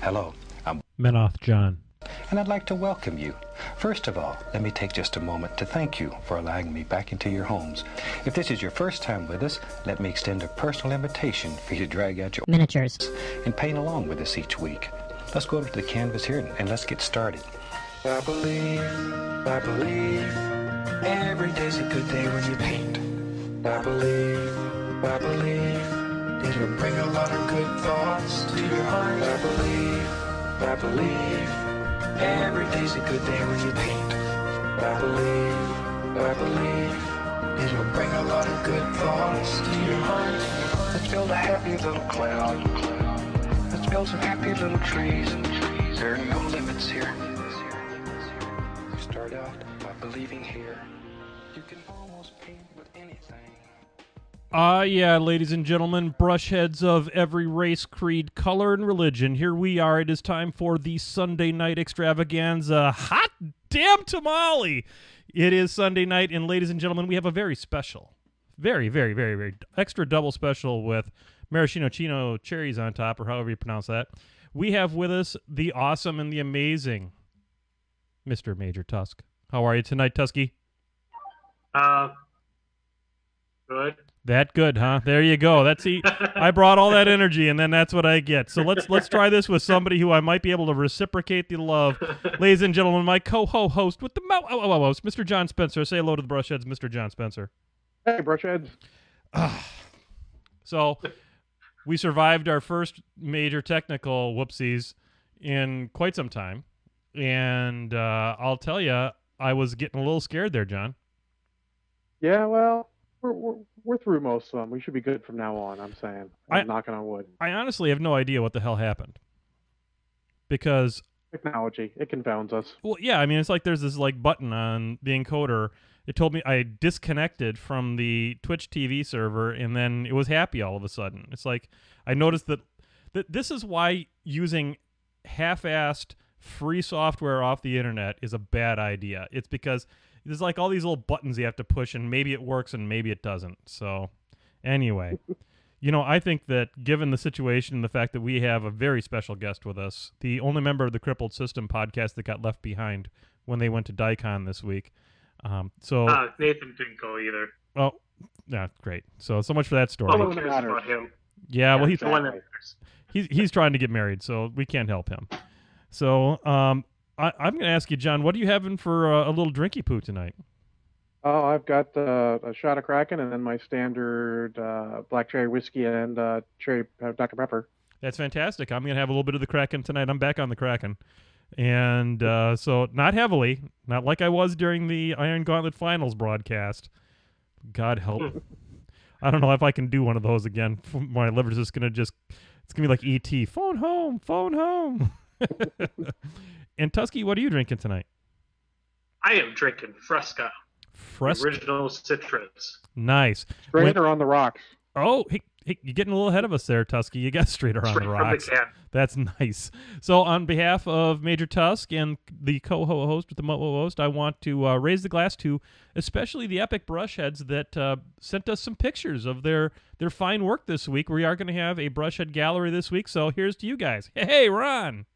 Hello, I'm Menoth John. and I'd like to welcome you. First of all, let me take just a moment to thank you for allowing me back into your homes. If this is your first time with us, let me extend a personal invitation for you to drag out your miniatures and paint along with us each week. Let's go over to the canvas here and let's get started. I believe, every day's a good day when you paint. I believe, it'll bring a lot of good thoughts to your heart. I believe, every day's a good day when you paint. I believe, it'll bring a lot of good thoughts to your heart. Let's build a happy little cloud. Let's build some happy little trees. There are no limits here. You start out by believing here. You can almost paint with anything. Yeah, ladies and gentlemen, brushheads of every race, creed, color, and religion. Here we are. It is time for the Sunday night extravaganza. Hot damn tamale! It is Sunday night, and ladies and gentlemen, we have a very special, very extra double special with maraschino chino cherries on top, or however you pronounce that. We have with us the awesome and the amazing Mr. Major Tusk. How are you tonight, Tusky? Good. That good, huh? There you go. I brought all that energy, and then that's what I get. So let's try this with somebody who I might be able to reciprocate the love. Ladies and gentlemen, my co-host with the most, Mr. John Spencer. Say hello to the Brushheads, Mr. John Spencer. Hey, Brushheads. So we survived our first major technical whoopsies in quite some time, and I'll tell you, I was getting a little scared there, John. Yeah, well, we're through most of them. We should be good from now on, I'm saying. I'm knocking on wood. I honestly have no idea what the hell happened. Because technology, it confounds us. Well, yeah, I mean, it's like there's this like button on the encoder. It told me I disconnected from the Twitch TV server, and then it was happy all of a sudden. It's like I noticed that this is why using half-assed free software off the internet is a bad idea. It's because there's like all these little buttons you have to push, and maybe it works and maybe it doesn't. So anyway, I think that given the situation and the fact that we have a very special guest with us, the only member of the Crippled System podcast that got left behind when they went to DICON this week. Nathan didn't go either. Oh, yeah, great. So much for that story. Oh, about him. Yeah, well, he's trying to get married, so we can't help him. So I'm going to ask you, John, what are you having for a little drinky poo tonight? Oh, I've got a shot of Kraken and then my standard black cherry whiskey and cherry Dr. Pepper. That's fantastic. I'm going to have a little bit of the Kraken tonight. I'm back on the Kraken. And so not heavily, not like I was during the Iron Gauntlet Finals broadcast. God help. I don't know if I can do one of those again. My liver's just going to it's going to be like E.T. Phone home. And Tusky, what are you drinking tonight? I am drinking Fresca. Original citrus. Nice. Straight or on the rocks? Oh, hey, you're getting a little ahead of us there, Tusky. You got straight or on the rocks. From the can. That's nice. So on behalf of Major Tusk and the co-host with the host, I want to raise the glass to especially the epic Brushheads that sent us some pictures of their fine work this week. We are going to have a Brushhead gallery this week, so here's to you guys. Hey, Ron.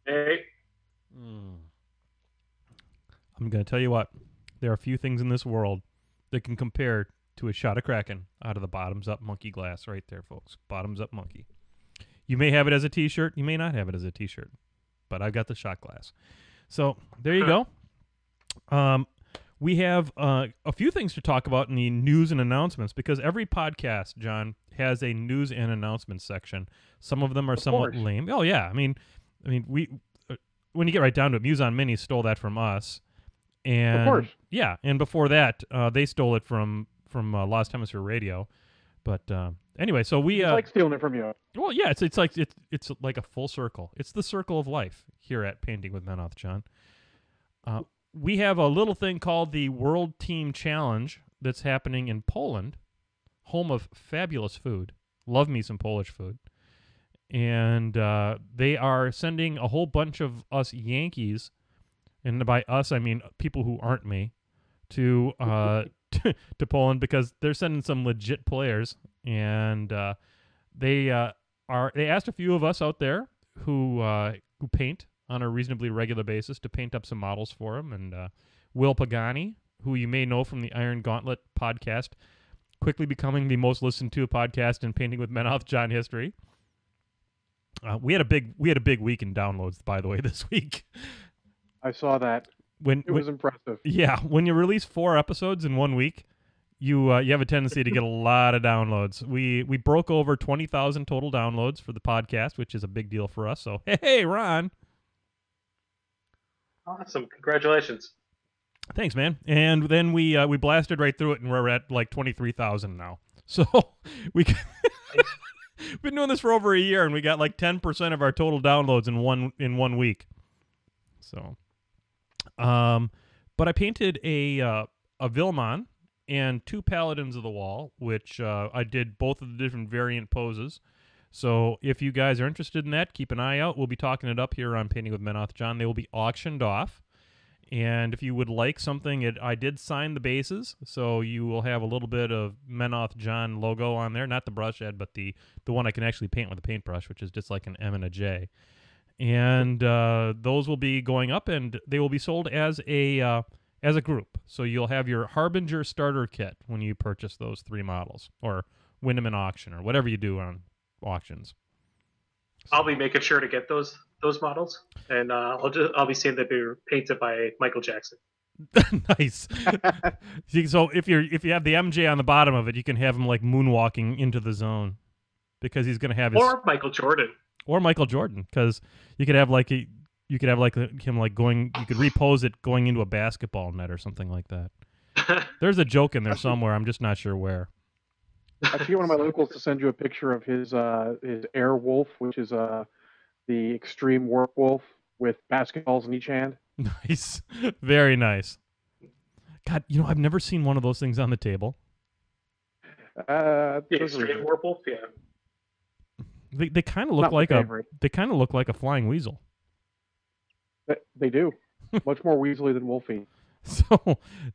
Hey. I'm going to tell you what. There are few things in this world that can compare to a shot of Kraken out of the bottoms-up monkey glass right there, folks. Bottoms-up monkey. You may have it as a T-shirt. You may not have it as a T-shirt. But I've got the shot glass. So there you go. We have a few things to talk about in the news and announcements because every podcast, John, has a news and announcements section. Some of them are somewhat lame. Oh, yeah. I mean, we when you get right down to it, Muse on Mini stole that from us. And, of course. Yeah, and before that, they stole it from Lost Hemisphere Radio. But anyway, so we like stealing it from you. Well, yeah, it's like a full circle. It's the circle of life here at Painting with Menoth, John. We have a little thing called the World Team Challenge that's happening in Poland, home of fabulous food. Love me some Polish food. And they are sending a whole bunch of us Yankees, and by us I mean people who aren't me, to to Poland because they're sending some legit players, and they they asked a few of us out there who paint on a reasonably regular basis to paint up some models for them. And Will Pagani, who you may know from the Iron Gauntlet podcast, quickly becoming the most listened to podcast in Painting with Menoth John history. We had a big week in downloads, by the way, this week. I saw that. It was impressive. Yeah, when you release 4 episodes in 1 week, you have a tendency to get a lot of downloads. We broke over 20,000 total downloads for the podcast, which is a big deal for us. So hey, Ron. Awesome. Congratulations. Thanks, man. And then we blasted right through it, and we're at like 23,000 now. So we've been doing this for over a year, and we got like 10% of our total downloads in one week. So, but I painted a Vilmon and 2 Paladins of the Wall, which I did both of the different variant poses. So if you guys are interested in that, keep an eye out. We'll be talking it up here on Painting with Menoth John. They will be auctioned off. And if you would like something, I did sign the bases, so you will have a little bit of Menoth John logo on there. Not the brush head, but the one I can actually paint with a paintbrush, which is just like an M and a J. And those will be going up, and they will be sold as a group. So you'll have your Harbinger starter kit when you purchase those 3 models, or win them in auction, or whatever you do on auctions. I'll be making sure to get those models, and I'll be saying that they were painted by Michael Jackson. Nice. So if you have the MJ on the bottom of it, you can have him like moonwalking into the zone, because he's going to have his, or Michael Jordan, because you could have like him like going. You could repose it going into a basketball net or something like that. There's a joke in there somewhere. I'm just not sure where. I have to get one of my locals to send you a picture of his Air Wolf, which is the extreme warp wolf with basketballs in each hand. Nice. Very nice. God, I've never seen one of those things on the table. The extreme warp wolf, yeah. They kind of look like a flying weasel. They do. Much more weaselly than Wolfie.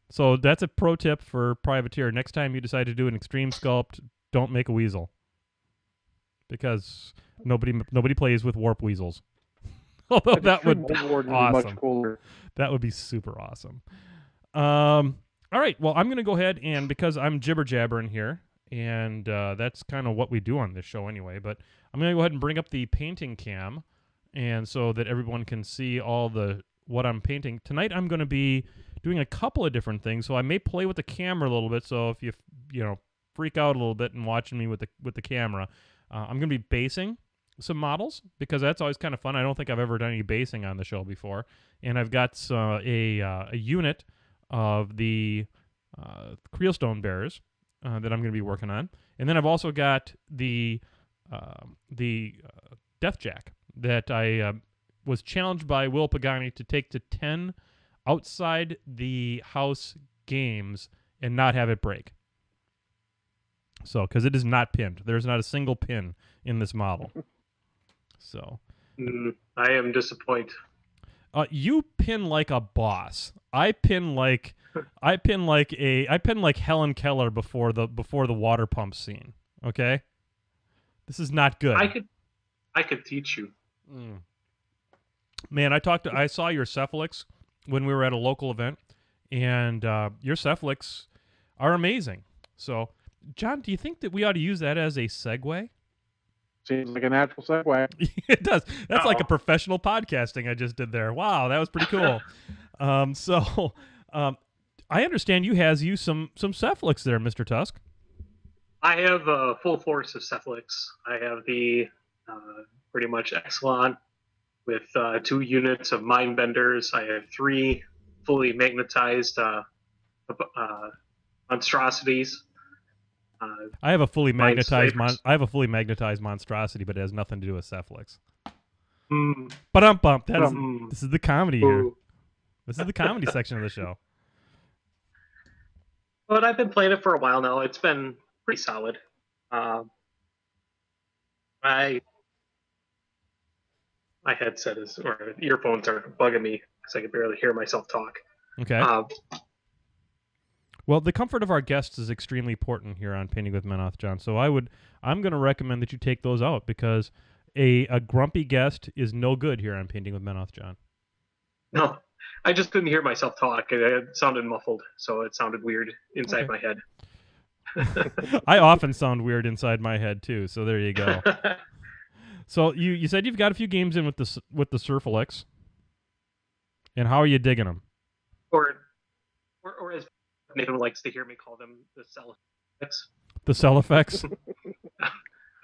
So that's a pro tip for Privateer. Next time you decide to do an extreme sculpt, don't make a weasel, because nobody plays with warp weasels. Although that would be awesome. Much cooler. That would be super awesome. All right. Well, I'm going to go ahead, and because I'm jibber jabbering here, and that's kind of what we do on this show anyway, but I'm going to go ahead and bring up the painting cam, and so that everyone can see what I'm painting. Tonight I'm going to be doing a couple of different things, so I may play with the camera a little bit. So if you freak out a little bit and watching me with the camera, I'm going to be basing some models, because that's always kind of fun. I don't think I've ever done any basing on the show before, and I've got a unit of the Creelstone bearers that I'm going to be working on, and then I've also got the Death Jack that I was challenged by Will Pagani to take to 10 outside the house games and not have it break. So, because it is not pinned. There's not a single pin in this model. So. I am disappointed. You pin like a boss. I pin like Helen Keller before the water pump scene. Okay? This is not good. I could teach you. Man, I saw your Cephalix when we were at a local event, and your Cephalix are amazing. So, John, do you think that we ought to use that as a segue? Seems like a natural segue. It does. That's like a professional podcasting I just did there. Wow, that was pretty cool. I understand you has you some Cephalix there, Mr. Tusk. I have a full force of Cephalix. I have the pretty much Exelon with 2 units of Mind Benders. I have 3 fully magnetized monstrosities. I have a fully magnetized monstrosity, but it has nothing to do with Cephalix. Bump. This is the comedy here. This is the comedy section of the show. But I've been playing it for a while now. It's been pretty solid. My headset or earphones are bugging me because I can barely hear myself talk. Okay. Well, the comfort of our guests is extremely important here on Painting with Menoth, John. So I'm going to recommend that you take those out because a grumpy guest is no good here on Painting with Menoth, John. No, I just couldn't hear myself talk. It sounded muffled, so it sounded weird inside my head. I often sound weird inside my head too. So there you go. So you said you've got a few games in with the Surfalix, and how are you digging them? Or as Nathan likes to hear me call them, the cell effects. The cell effects.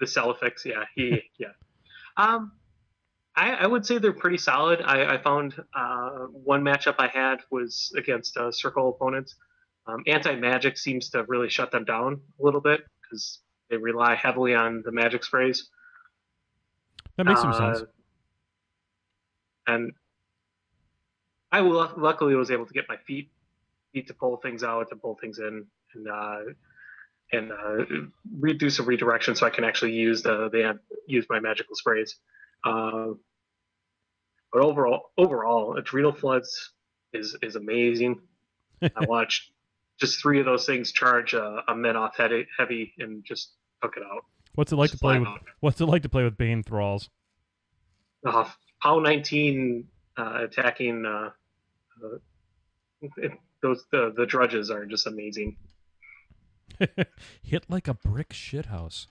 The cell effects. Yeah. I would say they're pretty solid. I found one matchup I had was against circle opponents. Anti-magic seems to really shut them down a little bit because they rely heavily on the magic sprays. That makes some sense. And I luckily was able to get my feet to pull things out, to pull things in, and do some redirection so I can actually use use my magical sprays. But overall, Adrenal Floods is amazing. I watched just 3 of those things charge a Menoth heavy and just took it out. What's it like to play with Bane Thralls? POW 19 attacking the drudges are just amazing. Hit like a brick shithouse.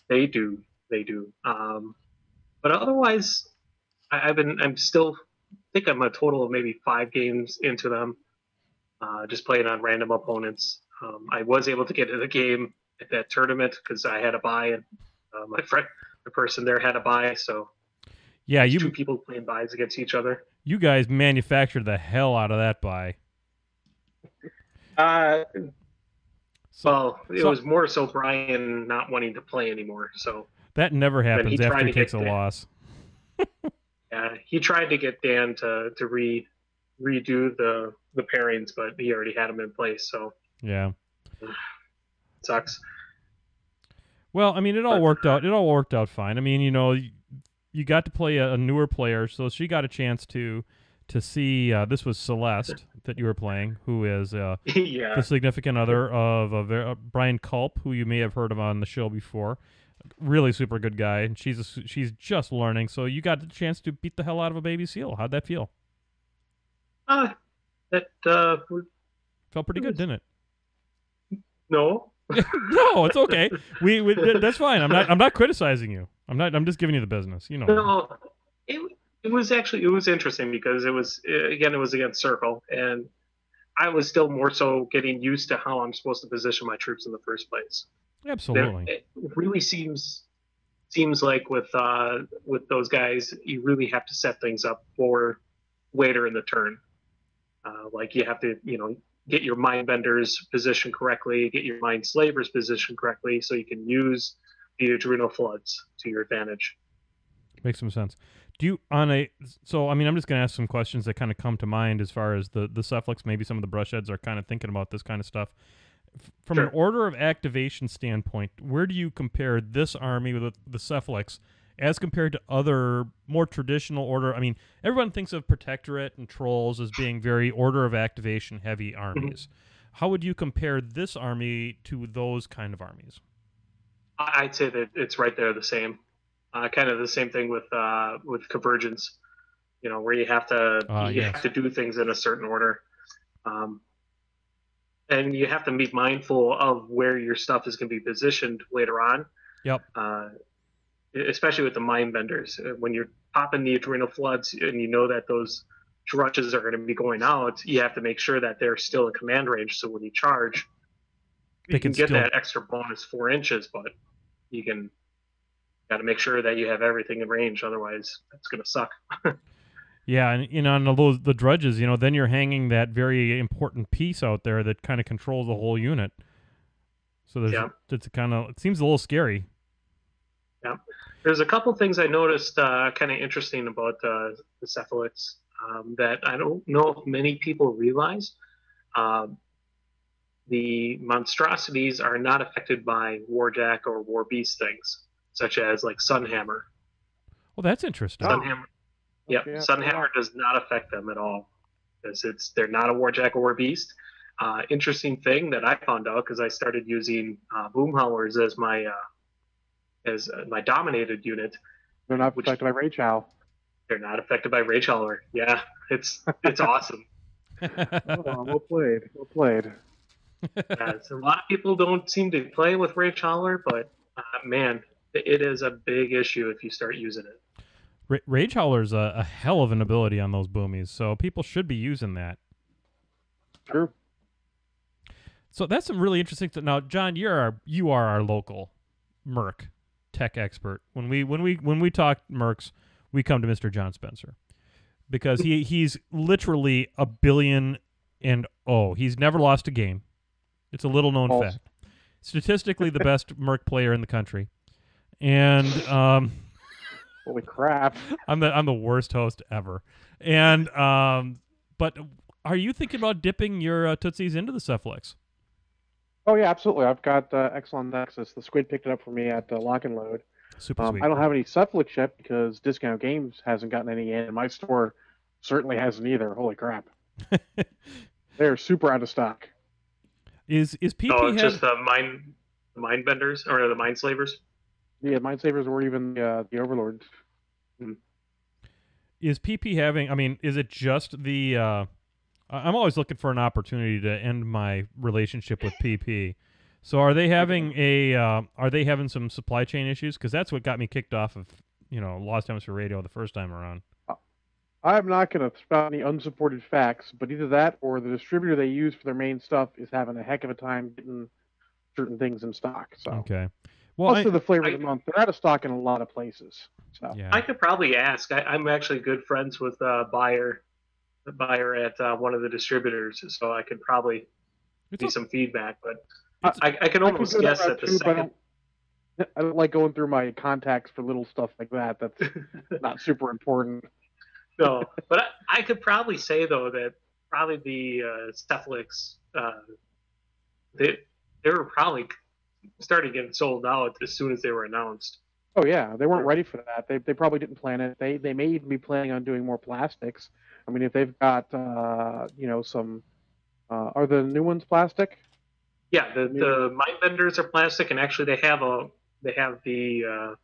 They do. But otherwise, I'm still think I'm a total of maybe 5 games into them. Just playing on random opponents. I was able to get in a game at that tournament because I had a buy, and the person there had a buy. So yeah, 2 people playing buys against each other. You guys manufactured the hell out of that buy. Well, it was more so Brian not wanting to play anymore. So that never happens after he takes a loss. Yeah, he tried to get Dan to redo the pairings, but he already had them in place. So yeah, sucks. Well, I mean, it all worked out. It all worked out fine. I mean, you got to play a newer player, so she got a chance to see. This was Celeste that you were playing, who is the significant other of Brian Culp, who you may have heard of on the show before. Really super good guy, and she's just learning. So you got the chance to beat the hell out of a baby seal. How'd that feel? That felt pretty good, didn't it? No. No, it's okay. We that's fine. I'm not criticizing you. I'm just giving you the business. No, it was interesting because it was against Circle, and I was still more so getting used to how I'm supposed to position my troops in the first place. Absolutely. It really seems like with those guys, you really have to set things up for later in the turn. Like you have to, get your mind benders positioned correctly, get your mind slavers positioned correctly, so you can use the Adrenal Floods to your advantage. Makes some sense. So I'm just going to ask some questions that kind of come to mind as far as the Cephalix. Maybe some of the Brushheads are kind of thinking about this kind of stuff. From an order of activation standpoint, where do you compare this army with the Cephalix as compared to other more traditional order? I mean, everyone thinks of Protectorate and Trolls as being very order of activation heavy armies. Mm-hmm. How would you compare this army to those kind of armies? I'd say that it's right there the same. Kind of the same thing with Convergence, where you have to have to do things in a certain order. And you have to be mindful of where your stuff is going to be positioned later on. Yep. Especially with the mind benders. When you're popping the Adrenal Floods and you know that those drutches are going to be going out, you have to make sure that they're still in command range. So when you charge, you can get that extra bonus 4 inches, but you got to make sure that you have everything in range. Otherwise, it's going to suck. Yeah, and on the drudges, then you're hanging that very important piece out there that kind of controls the whole unit. So it seems a little scary. Yeah, there's a couple things I noticed kind of interesting about the Cephalix that I don't know if many people realize. The monstrosities are not affected by Warjack or War Beast things, such as like Sunhammer. Well, that's interesting. Sunhammer. Yep, Sunhammer does not affect them at all because they're not a Warjack or War Beast. interesting thing that I found out because I started using boom howlers as my dominated unit. They're not which affected by Rage Howl. they're not affected by Rage Howler. Yeah, it's awesome. Oh, well played. Well played. Yeah, so a lot of people don't seem to play with Rage Howler, but man, it is a big issue if you start using it. Rage Howler's a hell of an ability on those boomies, so people should be using that. True. So that's some really interesting stuff. Now, John, you are our local Merc tech expert. When we talk Mercs, we come to Mr. John Spencer because he's literally a billion and he's never lost a game. It's a little known fact. Statistically, the best Merc player in the country, and holy crap, I'm the worst host ever. And but are you thinking about dipping your Tootsies into the Cephalix? Oh yeah, absolutely. I've got Exelon Nexus. The Squid picked it up for me at Lock and Load. Super sweet. I don't have any Cephalix yet because Discount Games hasn't gotten any in, and my store certainly hasn't either. Holy crap. They're super out of stock. Is PP it's just the mind benders or the mind slavers? Yeah, Mind Savers or even the Overlords. Is PP having? I mean, is it just the? I'm always looking for an opportunity to end my relationship with PP. So are they having Are they having some supply chain issues? Because that's what got me kicked off of Lost Hemisphere Radio the first time around. I'm not going to spout any unsupported facts, but either that or the distributor they use for their main stuff is having a heck of a time getting certain things in stock. So okay. Well, most of the flavor of the month, they're out of stock in a lot of places. So yeah. I could probably ask. I'm actually good friends with the buyer at one of the distributors, so I could probably give some feedback. But I can almost guess that the second. I don't like going through my contacts for little stuff like that. That's not super important. No, but I could probably say though that probably the Cephalix, they were probably starting getting sold out as soon as they were announced. Oh yeah, they weren't ready for that. They probably didn't plan it. They may even be planning on doing more plastics. I mean, if they've got some, are the new ones plastic? Yeah, the mind benders are plastic, and actually they have the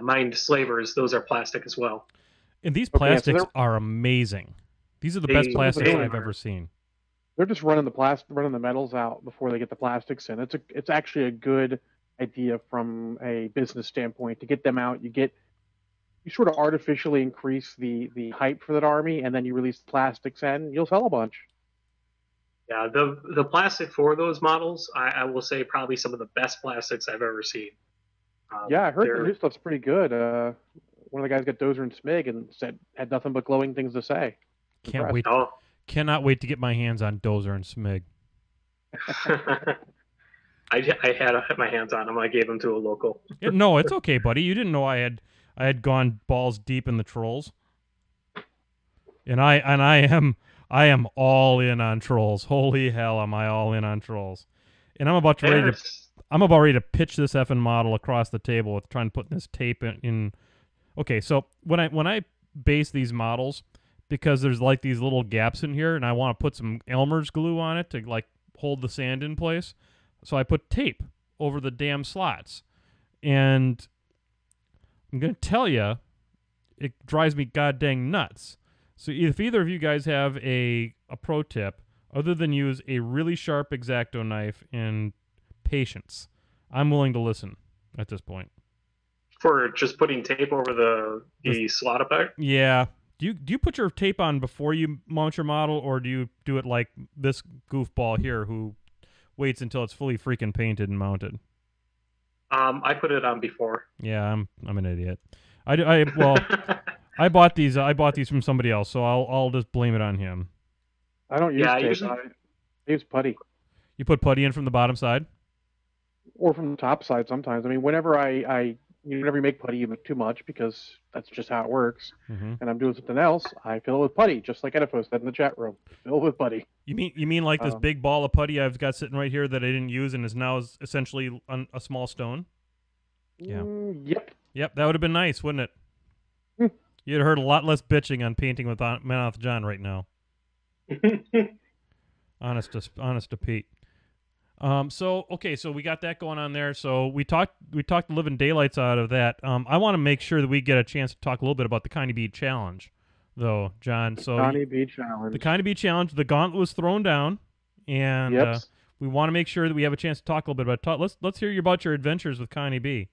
mind slavers. Those are plastic as well. And these plastics are amazing. These are the best plastics I've ever seen. They're just running the metals out before they get the plastics in. It's actually a good idea from a business standpoint to get them out. You sort of artificially increase the hype for that army, and then you release the plastics and you'll sell a bunch. Yeah, the plastic for those models, I will say probably some of the best plastics I've ever seen. Yeah, I heard the new stuff's pretty good. One of the guys got Dozer and Smig and had nothing but glowing things to say. Cannot wait to get my hands on Dozer and Smig. I had my hands on them. I gave them to a local. No, it's okay, buddy. You didn't know I had gone balls deep in the trolls, and I am all in on trolls. Holy hell, am I all in on trolls? And I'm about ready to pitch this effing model across the table with trying to put this tape in. Okay, so when I base these models, because there's like these little gaps in here, and I want to put some Elmer's glue on it to like hold the sand in place, so I put tape over the damn slots. And I'm gonna tell you, it drives me goddamn nuts. So if either of you guys have a pro tip, other than use a really sharp X-Acto knife and patience, I'm willing to listen at this point. For just putting tape over the slot apart? Yeah. Do you put your tape on before you mount your model, or do you do it like this goofball here who waits until it's fully freaking painted and mounted? I put it on before. Yeah, I'm an idiot. I bought these from somebody else, so I'll just blame it on him. I don't use tape. I use putty. You put putty in from the bottom side? Or from the top side sometimes. I mean, whenever whenever you make putty, you make too much because that's just how it works. Mm-hmm. And I'm doing something else, I fill it with putty, just like Edifo said in the chat room. Fill it with putty. You mean like this big ball of putty I've got sitting right here that I didn't use and is now essentially a small stone? Yeah. Yep, that would have been nice, wouldn't it? You'd have heard a lot less bitching on Painting with Manoth John right now. Honest to Pete. So we got that going on there. So we talked the living daylights out of that. I want to make sure that we get a chance to talk a little bit about the Kindy Bee Challenge, though, John. So Kindy Bee Challenge. The Kindy Bee Challenge. The gauntlet was thrown down, and we want to make sure that we have a chance to talk a little bit about. Let's hear about your adventures with Kindy Bee.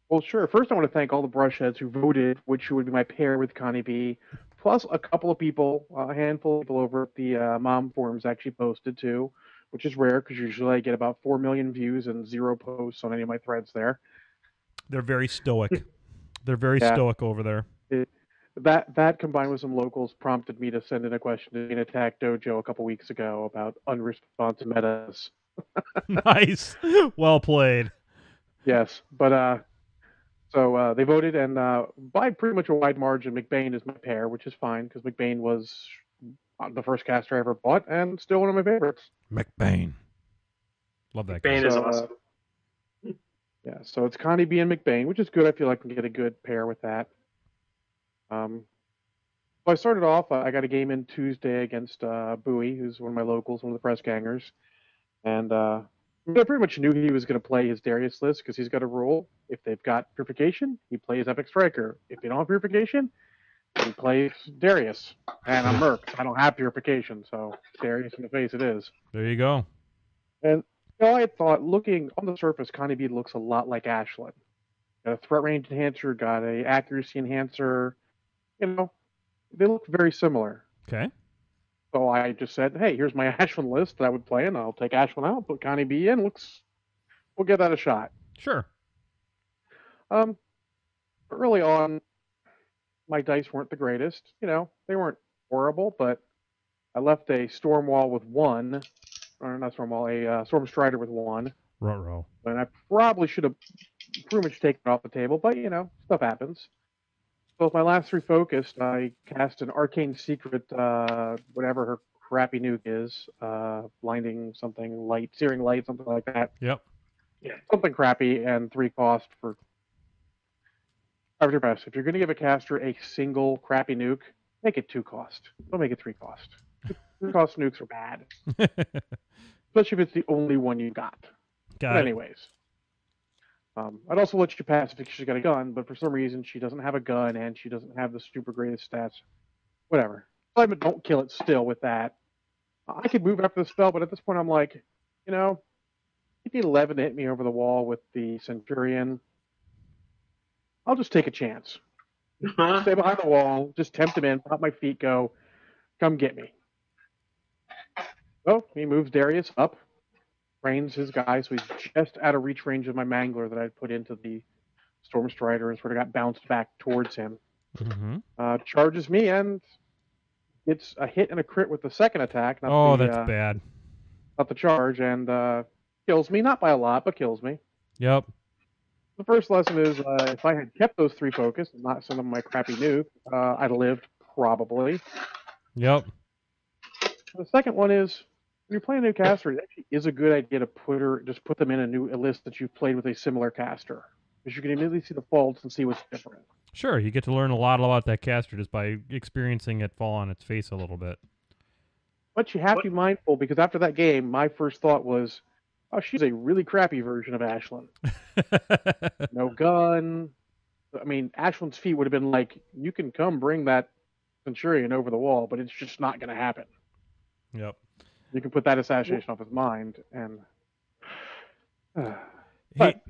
Well, sure. First, I want to thank all the Brushheads who voted which would be my pair with Connie B, plus a couple of people, a handful of people over at the mom forums actually posted too, which is rare because usually I get about 4 million views and 0 posts on any of my threads there. They're very stoic. They're very stoic over there. That combined with some locals prompted me to send in a question to an Attack Dojo a couple weeks ago about unresponsive metas. Nice. Well played. Yes, but so they voted, and by pretty much a wide margin, McBain is my pair, which is fine, because McBain was the first caster I ever bought, and still one of my favorites. McBain. Love that guy. McBain is awesome. Yeah, so it's Connie B and McBain, which is good. I feel like I can get a good pair with that. So I started off, I got a game in Tuesday against Bowie, who's one of my locals, one of the press gangers, and I pretty much knew he was going to play his Darius list because he's got a rule. If they've got Purification, he plays Epic Striker. If they don't have Purification, he plays Darius. And I'm Merc. I don't have Purification, so Darius in the face it is. There you go. And I had thought, looking on the surface, Connie B looks a lot like Ashlyn. Got a threat range enhancer, got a accuracy enhancer. They look very similar. Okay. So I just said, hey, here's my Ashlyn list that I would play, and I'll take Ashlyn out, put Connie B in. We'll give that a shot. Sure. Early on, my dice weren't the greatest. They weren't horrible, but I left a Storm Wall with 1, or not Storm Wall, a Storm Strider with 1. Ruh-roh. And I probably should have pretty much taken it off the table, but stuff happens. So with my last 3 focused, I cast an Arcane Secret, whatever her crappy nuke is, blinding something light, searing light, something like that. Yep. Yeah. Something crappy, and 3 cost for your best. If you're going to give a caster a single crappy nuke, make it 2 cost. Don't make it 3 cost. 3 cost nukes are bad, especially if it's the only one you got. But anyways. I'd also let you pass if she's got a gun, but for some reason she doesn't have a gun and she doesn't have the super greatest stats. Whatever. But don't kill it still with that. I could move after the spell, but at this point I'm like, you need 11 to hit me over the wall with the Centurion. I'll just take a chance. Stay behind the wall, just tempt him in, pop my feet, go, come get me. So he moves Darius up. Trains his guy, so he's just out of reach range of my Mangler that I'd put into the Storm Strider and sort of got bounced back towards him. Mm-hmm. Charges me and gets a hit and a crit with the second attack. That's bad. Not the charge, and kills me, not by a lot, but kills me. Yep. The first lesson is if I had kept those 3 focus and not sent them my crappy nuke, I'd have lived, probably. Yep. The second one is, when you're playing a new caster, it actually is a good idea to put them in a list that you've played with a similar caster, because you can immediately see the faults and see what's different. Sure, you get to learn a lot about that caster just by experiencing it fall on its face a little bit. But you have to be mindful, because after that game, my first thought was, oh, she's a really crappy version of Ashlyn. No gun. I mean, Ashlyn's feat would have been like, you can come bring that Centurion over the wall, but it's just not going to happen. Yep. You can put that assassination off his mind, and but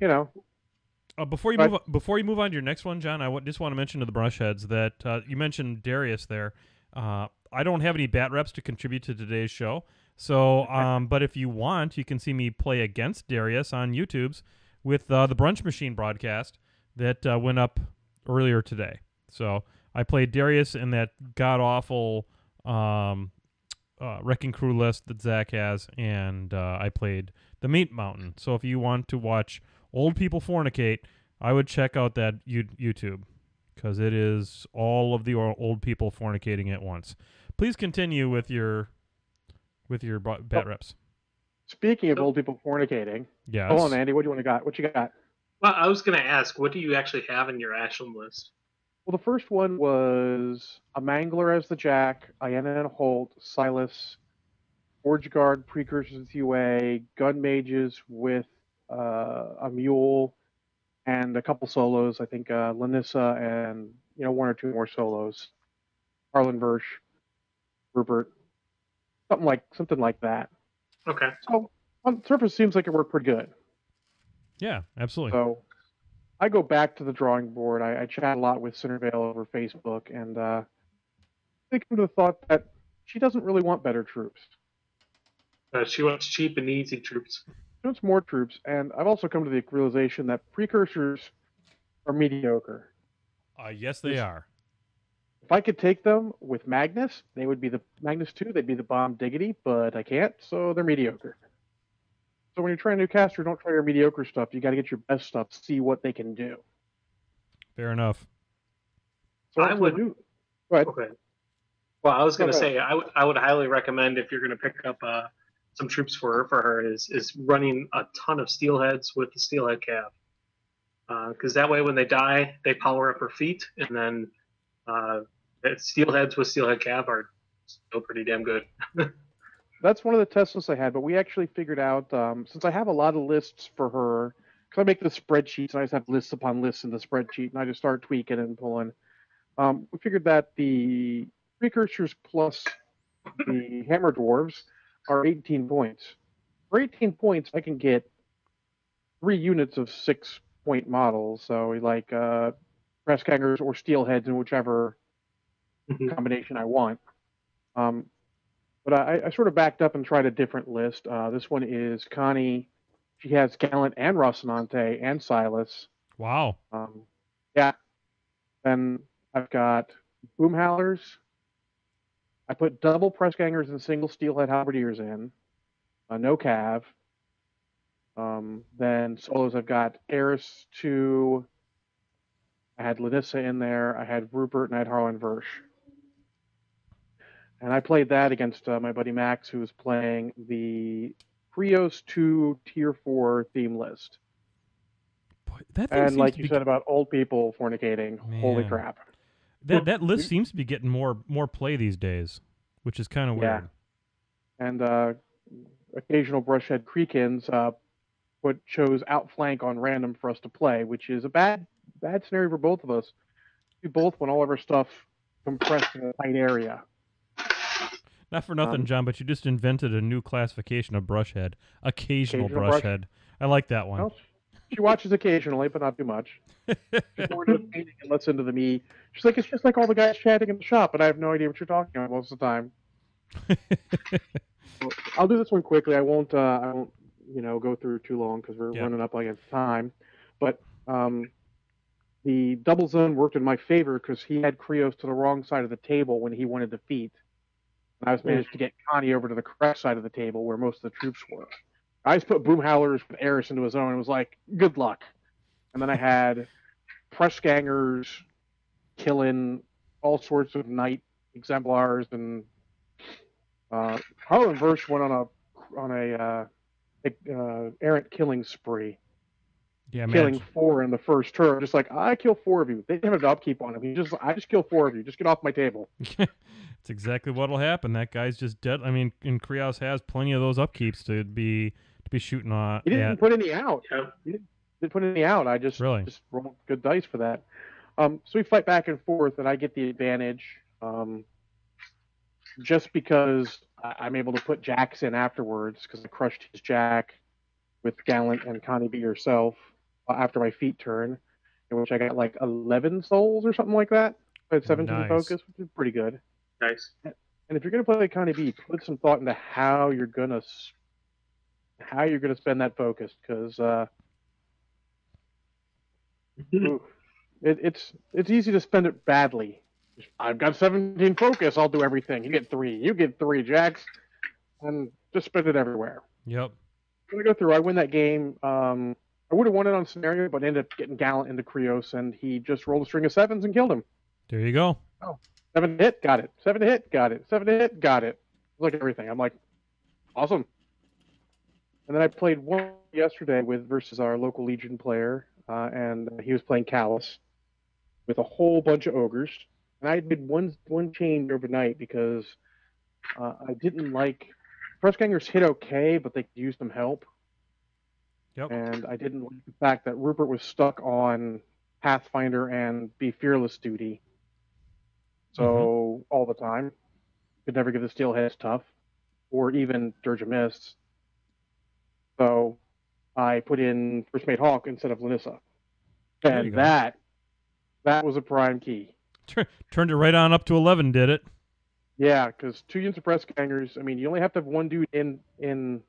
before you move on to your next one, John, I just want to mention to the Brushheads that you mentioned Darius there. I don't have any bat reps to contribute to today's show, so but if you want, you can see me play against Darius on YouTube's with the Brunch Machine broadcast that went up earlier today. So I played Darius in that god awful Wrecking Crew list that Zach has, and I played the Meat Mountain. So if you want to watch old people fornicate, I would check out that YouTube, because it is all of the old people fornicating at once. Please continue with your bat reps. Speaking of old people fornicating, yes. Hold on, Andy. What you got? Well, I was going to ask, what do you actually have in your Ashlyn list? Well, the first one was a Mangler as the Jack, Iena and Holt, Silas, Forge Guard, Precursors with UA, Gun Mages with a Mule, and a couple solos. I think Lanissa and one or two more solos. Harlan Versh, Rupert, something like that. Okay. So on the surface, seems like it worked pretty good. Yeah, absolutely. So I go back to the drawing board. I chat a lot with Centervale over Facebook, and they come to the thought that she doesn't really want better troops. She wants cheap and easy troops. She wants more troops, and I've also come to the realization that precursors are mediocre. Yes, they are. If I could take them with Magnus, they would be the Magnus 2, they'd be the bomb diggity, but I can't, so they're mediocre. So when you're trying a new caster, don't try your mediocre stuff. You got to get your best stuff, see what they can do. Fair enough. So I would. Go ahead. Okay. Well, I was going to Go ahead. say I would highly recommend if you're going to pick up some troops for her is running a ton of steelheads with the steelhead cav, because that way when they die they power up her feet, and then steelheads with steelhead cav are still pretty damn good. That's one of the test lists I had, but we actually figured out, since I have a lot of lists for her, because I make the spreadsheets, and I just have lists upon lists in the spreadsheet, and I just start tweaking and pulling. We figured that the precursors plus the hammer dwarves are 18 points. For 18 points, I can get 3 units of 6-point models, so like press gangers or steelheads in whichever combination I want. But I sort of backed up and tried a different list. This one is Connie. She has Gallant and Rocinante and Silas. Wow. Yeah. Then I've got Boom Howlers. I put double press gangers and single steelhead halberdiers in. No cav. Then solos, I've got Eris 2. I had Lanissa in there. I had Rupert, and I had Harlan Versh. And I played that against my buddy Max, who was playing the Krios 2 Tier 4 theme list. Boy, that thing And seems like to you be, said about old people fornicating, holy Man. crap. that list seems to be getting more play these days, which is kind of weird. And occasional Brushhead Creekins chose outflank on random for us to play, which is a bad scenario for both of us. We both want all of our stuff compressed in a tight area. Not for nothing, John, but you just invented a new classification of brushhead. Occasional brushhead. I like that one. Well, she watches occasionally, but not too much. She's more into the painting and less into the me. She's like, it's just like all the guys chatting in the shop, but I have no idea what you're talking about most of the time. I'll do this one quickly. I won't go through too long because we're running up against time. But the double zone worked in my favor because he had Krios to the wrong side of the table when he wanted to defeat. And I was managed to get Connie over to the correct side of the table where most of the troops were. I just put Boom Howlers with Eris into his own and was like, good luck. And then I had press gangers killing all sorts of knight exemplars, and Harlan Versh went on a errant killing spree. Yeah, killing 4 in the first turn. Just like, I kill 4 of you. They didn't have an upkeep on him. I just kill 4 of you. Just get off my table. It's exactly what'll happen. That guy's just dead. I mean, and Krios has plenty of those upkeeps to be shooting on. He didn't put any out. Yeah. He didn't put any out. I just rolled good dice for that. So we fight back and forth, and I get the advantage just because I'm able to put Jacks in afterwards because I crushed his Jack with Gallant and Connie Be Yourself after my feet turn, in which I got like 11 souls or something like that. I had 17 focus, which is pretty good. Nice. And if you're going to play Connie B, put some thought into how you're going to spend that focus, because it's easy to spend it badly. I've got 17 focus. I'll do everything. You get 3. You get 3 Jacks, and just spend it everywhere. Yep. I'm gonna go through. I win that game. I would have won it on scenario, but ended up getting Gallant into Krios, and he just rolled a string of 7s and killed him. There you go. Oh, 7 to hit, got it. 7 to hit, got it. 7 to hit, got it. Like everything. I'm like, awesome. And then I played one yesterday versus our local Legion player, and he was playing Callus with a whole bunch of ogres. And I did one change overnight because I didn't like Press gangers hit okay, but they could use some help. Yep. And I didn't like the fact that Rupert was stuck on Pathfinder and Be Fearless duty. So all the time. Could never give the Steelheads tough, or even Dirge of Mists. So I put in First Mate Hawk instead of Lanissa. And that was a prime key. Turned it right on up to 11, did it? Yeah, because 2 units of press gangers, I mean, you only have to have one dude in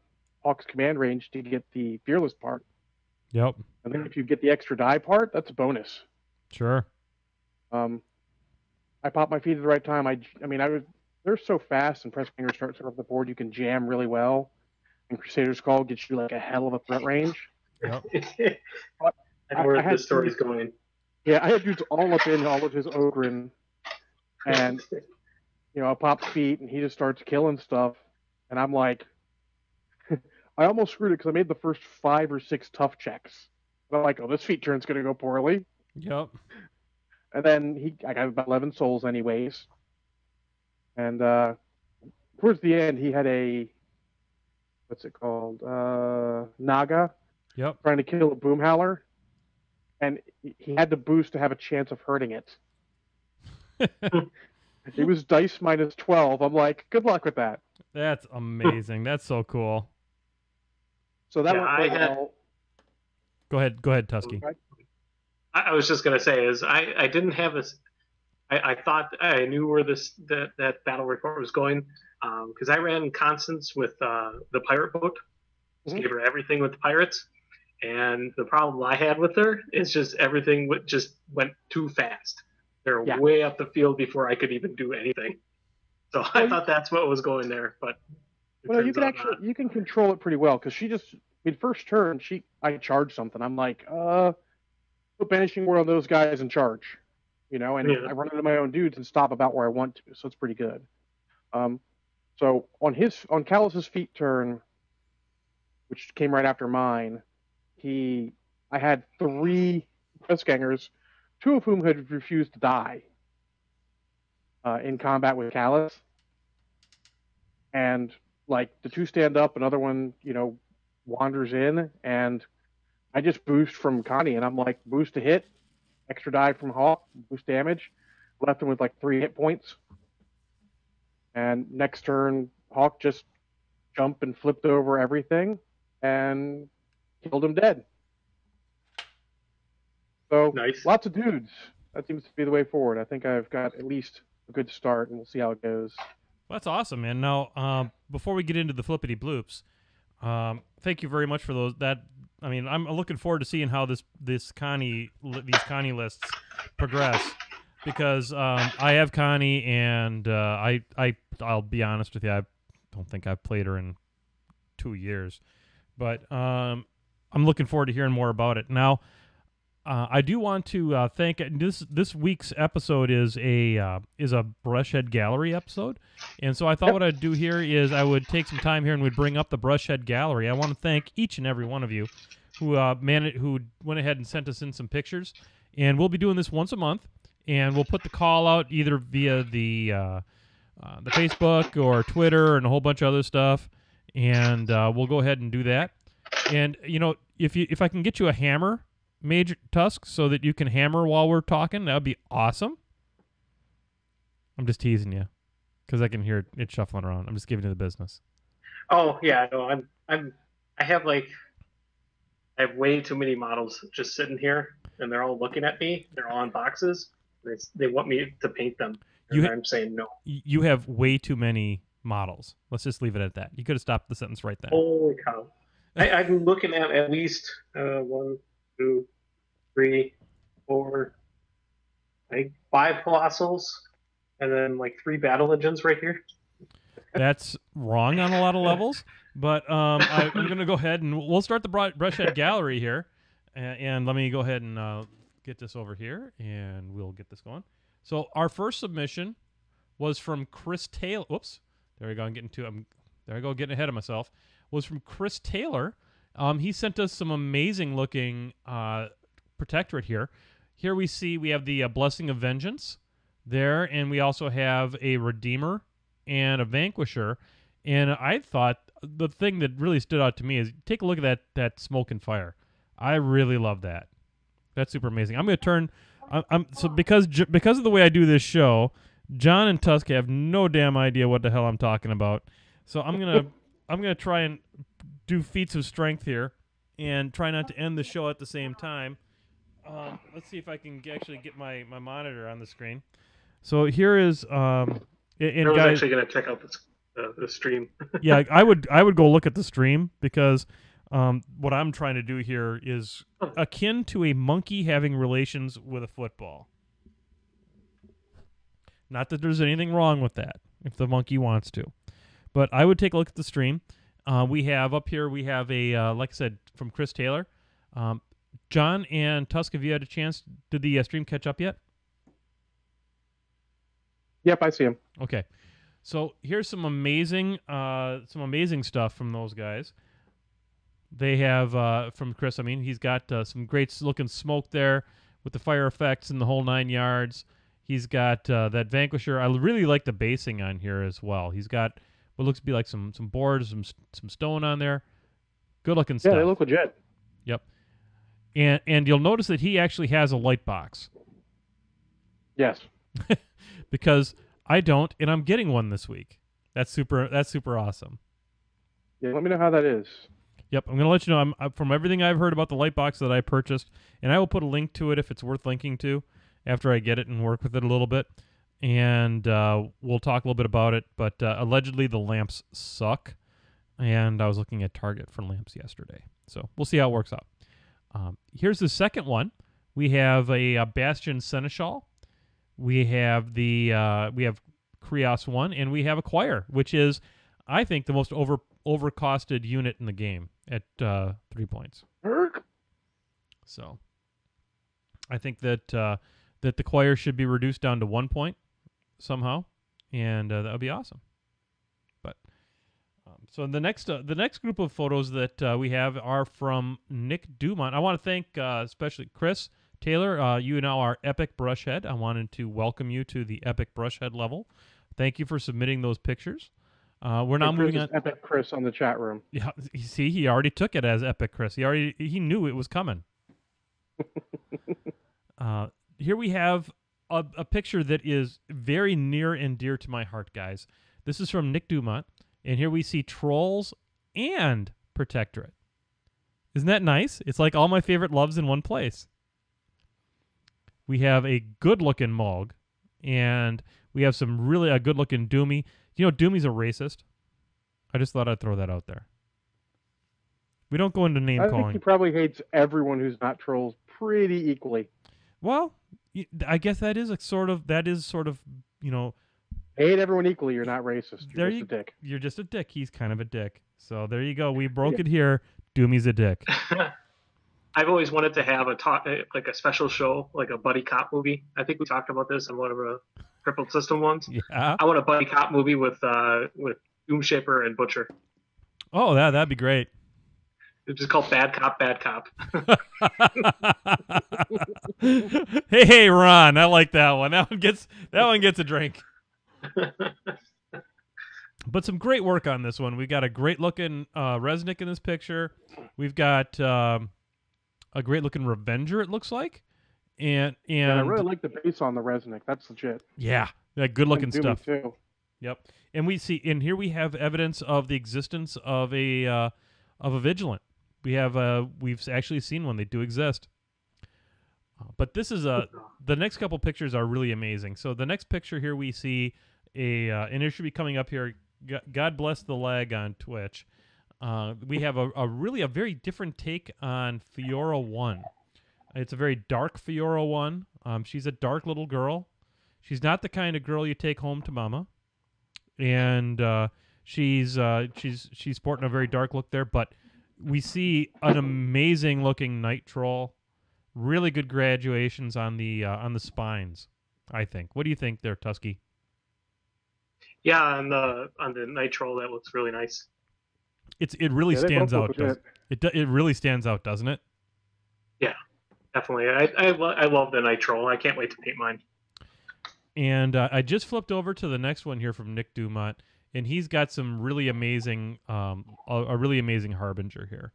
Hawk's command range to get the Fearless part. Yep. And then if you get the extra die part, that's a bonus. Sure. I popped my feet at the right time. They're so fast, and press gangers start off the board, you can jam really well. And Crusader's Call gets you like a hell of a threat range. Yep. And where the story's going. Yeah, I had dudes all up in all of his Ogren, and I pop feet, and he just starts killing stuff, and I'm like, I almost screwed it because I made the first 5 or 6 tough checks. And I'm like, oh, this feat turn's gonna go poorly. Yep. And then I got about 11 souls anyways, and towards the end he had a what's it called Naga. Yep. Trying to kill a boom howler, and he had to boost to have a chance of hurting it. It was dice minus 12. I'm like, good luck with that. That's amazing. That's so cool. So that went well. Go ahead, Tusky. I was just gonna say I didn't have this. I thought I knew where that battle report was going because I ran Constance with the pirate boat. Just gave her everything with the pirates, and the problem I had with her is just everything just went too fast. They're way up the field before I could even do anything. So I thought that's what was going there, but you can control it pretty well because she just first turn I charged something. I'm like, put Banishing Word on those guys in charge, and I run into my own dudes and stop about where I want to, so it's pretty good. So on Callus's feet turn, which came right after mine, I had 3 press gangers, 2 of whom had refused to die in combat with Callus. And like the 2 stand up, another one, wanders in, and I just boost from Connie, and I'm like, boost to hit, extra die from Hawk, boost damage, left him with like 3 hit points. And next turn, Hawk just jumped and flipped over everything and killed him dead. So nice. Lots of dudes. That seems to be the way forward. I think I've got at least a good start, and we'll see how it goes. Well, that's awesome, man. Now, before we get into the Flippity Bloops, thank you very much for those. I'm looking forward to seeing how these Connie lists progress, because I have Connie, and I'll be honest with you, I don't think I've played her in 2 years, but I'm looking forward to hearing more about it. Now, I do want to thank this week's episode is a Brushhead Gallery episode, and so I thought what I'd do here is I would take some time here and we'd bring up the Brushhead Gallery. I want to thank each and every one of you who went ahead and sent us in some pictures, and we'll be doing this once a month, and we'll put the call out either via the Facebook or Twitter and a whole bunch of other stuff, and we'll go ahead and do that. And if I can get you a hammer, Major Tusk, so that you can hammer while we're talking, that would be awesome. I'm just teasing you because I can hear it shuffling around. I'm just giving you the business. Oh yeah, no, I have way too many models just sitting here, and they're all looking at me. They're all in boxes. They want me to paint them, and I'm saying no. You have way too many models. Let's just leave it at that. You could have stopped the sentence right there. Holy cow! I'm looking at least 1, 2, 3, 4, 5 colossals, and then 3 battle legends right here. That's wrong on a lot of levels, but I'm going to go ahead and we'll start the Brushhead Gallery here, and let me go ahead and get this over here, and we'll get this going. So our first submission was from Chris Taylor. Whoops, there we go. Getting ahead of myself. Was from Chris Taylor. He sent us some amazing looking Protectorate here. Here we have the Blessing of Vengeance there, and we also have a Redeemer and a Vanquisher. And I thought the thing that really stood out to me is take a look at that smoke and fire. I really love that. That's super amazing. I'm going to turn. So because of the way I do this show, John and Tusk have no damn idea what the hell I'm talking about. So I'm gonna try and do feats of strength here, and try not to end the show at the same time. Let's see if I can actually get my monitor on the screen. So here is I was guys, actually going to check out the stream. yeah, I would go look at the stream because what I'm trying to do here is akin to a monkey having relations with a football. Not that there's anything wrong with that if the monkey wants to, but I would take a look at the stream. We have up here, we have a like I said, from Chris Taylor. John and Tusk, have you had a chance? Did the stream catch up yet? Yep, I see him. Okay, so here's some amazing stuff from those guys. They have from Chris. I mean, he's got some great looking smoke there with the fire effects and the whole 9 yards. He's got that Vanquisher. I really like the basing on here as well. He's got what looks to be like some boards, some stone on there. Good looking stuff. Yeah, they look legit. Yep. And you'll notice that he actually has a light box. Yes. Because I don't, and I'm getting one this week. That's super awesome. Yeah, let me know how that is. Yep, I'm going to let you know. I'm from everything I've heard about the light box that I purchased, and I will put a link to it if it's worth linking to after I get it and work with it a little bit. And we'll talk a little bit about it. But allegedly the lamps suck, and I was looking at Target for lamps yesterday. So we'll see how it works out. Here's the second one. We have a Bastion Seneschal. We have we have Krios 1, and we have a Choir, which is, I think, the most overcosted unit in the game at 3 points. So I think that the Choir should be reduced down to 1 point somehow, and that would be awesome. But so the next group of photos that we have are from Nick Dumont. I want to thank especially Chris Taylor. You now are Epic Brushhead. I wanted to welcome you to the Epic Brushhead level. Thank you for submitting those pictures. We're now moving on. Epic Chris on the chat room. Yeah, see, he already took it as Epic Chris. He knew it was coming. Here we have a picture that is very near and dear to my heart, guys. This is from Nick Dumont, and here we see Trolls and Protectorate. Isn't that nice? It's like all my favorite loves in one place. We have a good-looking Moog, and we have some really a good-looking Doomy. You know, Doomy's a racist. I just thought I'd throw that out there. We don't go into name calling. I think he probably hates everyone who's not Trolls pretty equally. Well, I guess that is sort of, you know. Hate everyone equally. You're not racist. You're just a dick. You're just a dick. He's kind of a dick. So there you go. We broke it here. Doomy's a dick. I've always wanted to have like a special show, like a buddy cop movie. I think we talked about this in one of the Crippled System ones. Yeah. I want a buddy cop movie with Doomshaper and Butcher. Oh, that'd be great. It's just called Bad Cop, Bad Cop. Hey, Ron, I like that one. That one gets a drink. But some great work on this one. We got a great looking Resnick in this picture. We've got a great looking Revenger, it looks like, and I really like the base on the Resnick. That's legit. Yeah, good looking stuff. Too. Yep. And here we have evidence of the existence of a Vigilant. We've actually seen one. They do exist. But this is the next couple pictures are really amazing. So the next picture here we see and it should be coming up here. God bless the lag on Twitch. We have a very different take on Fiora 1. It's a very dark Fiora 1. She's a dark little girl. She's not the kind of girl you take home to mama. And she's sporting a very dark look there, but we see an amazing looking Night Troll. Really good graduations on the spines, I think. What do you think there, Tusky? Yeah, on the Night Troll, that looks really nice. It really stands out. It really stands out, doesn't it? Yeah, definitely. I love the Night Troll. I can't wait to paint mine. And I just flipped over to the next one here from Nick Dumont, and he's got some really amazing, a really amazing Harbinger here,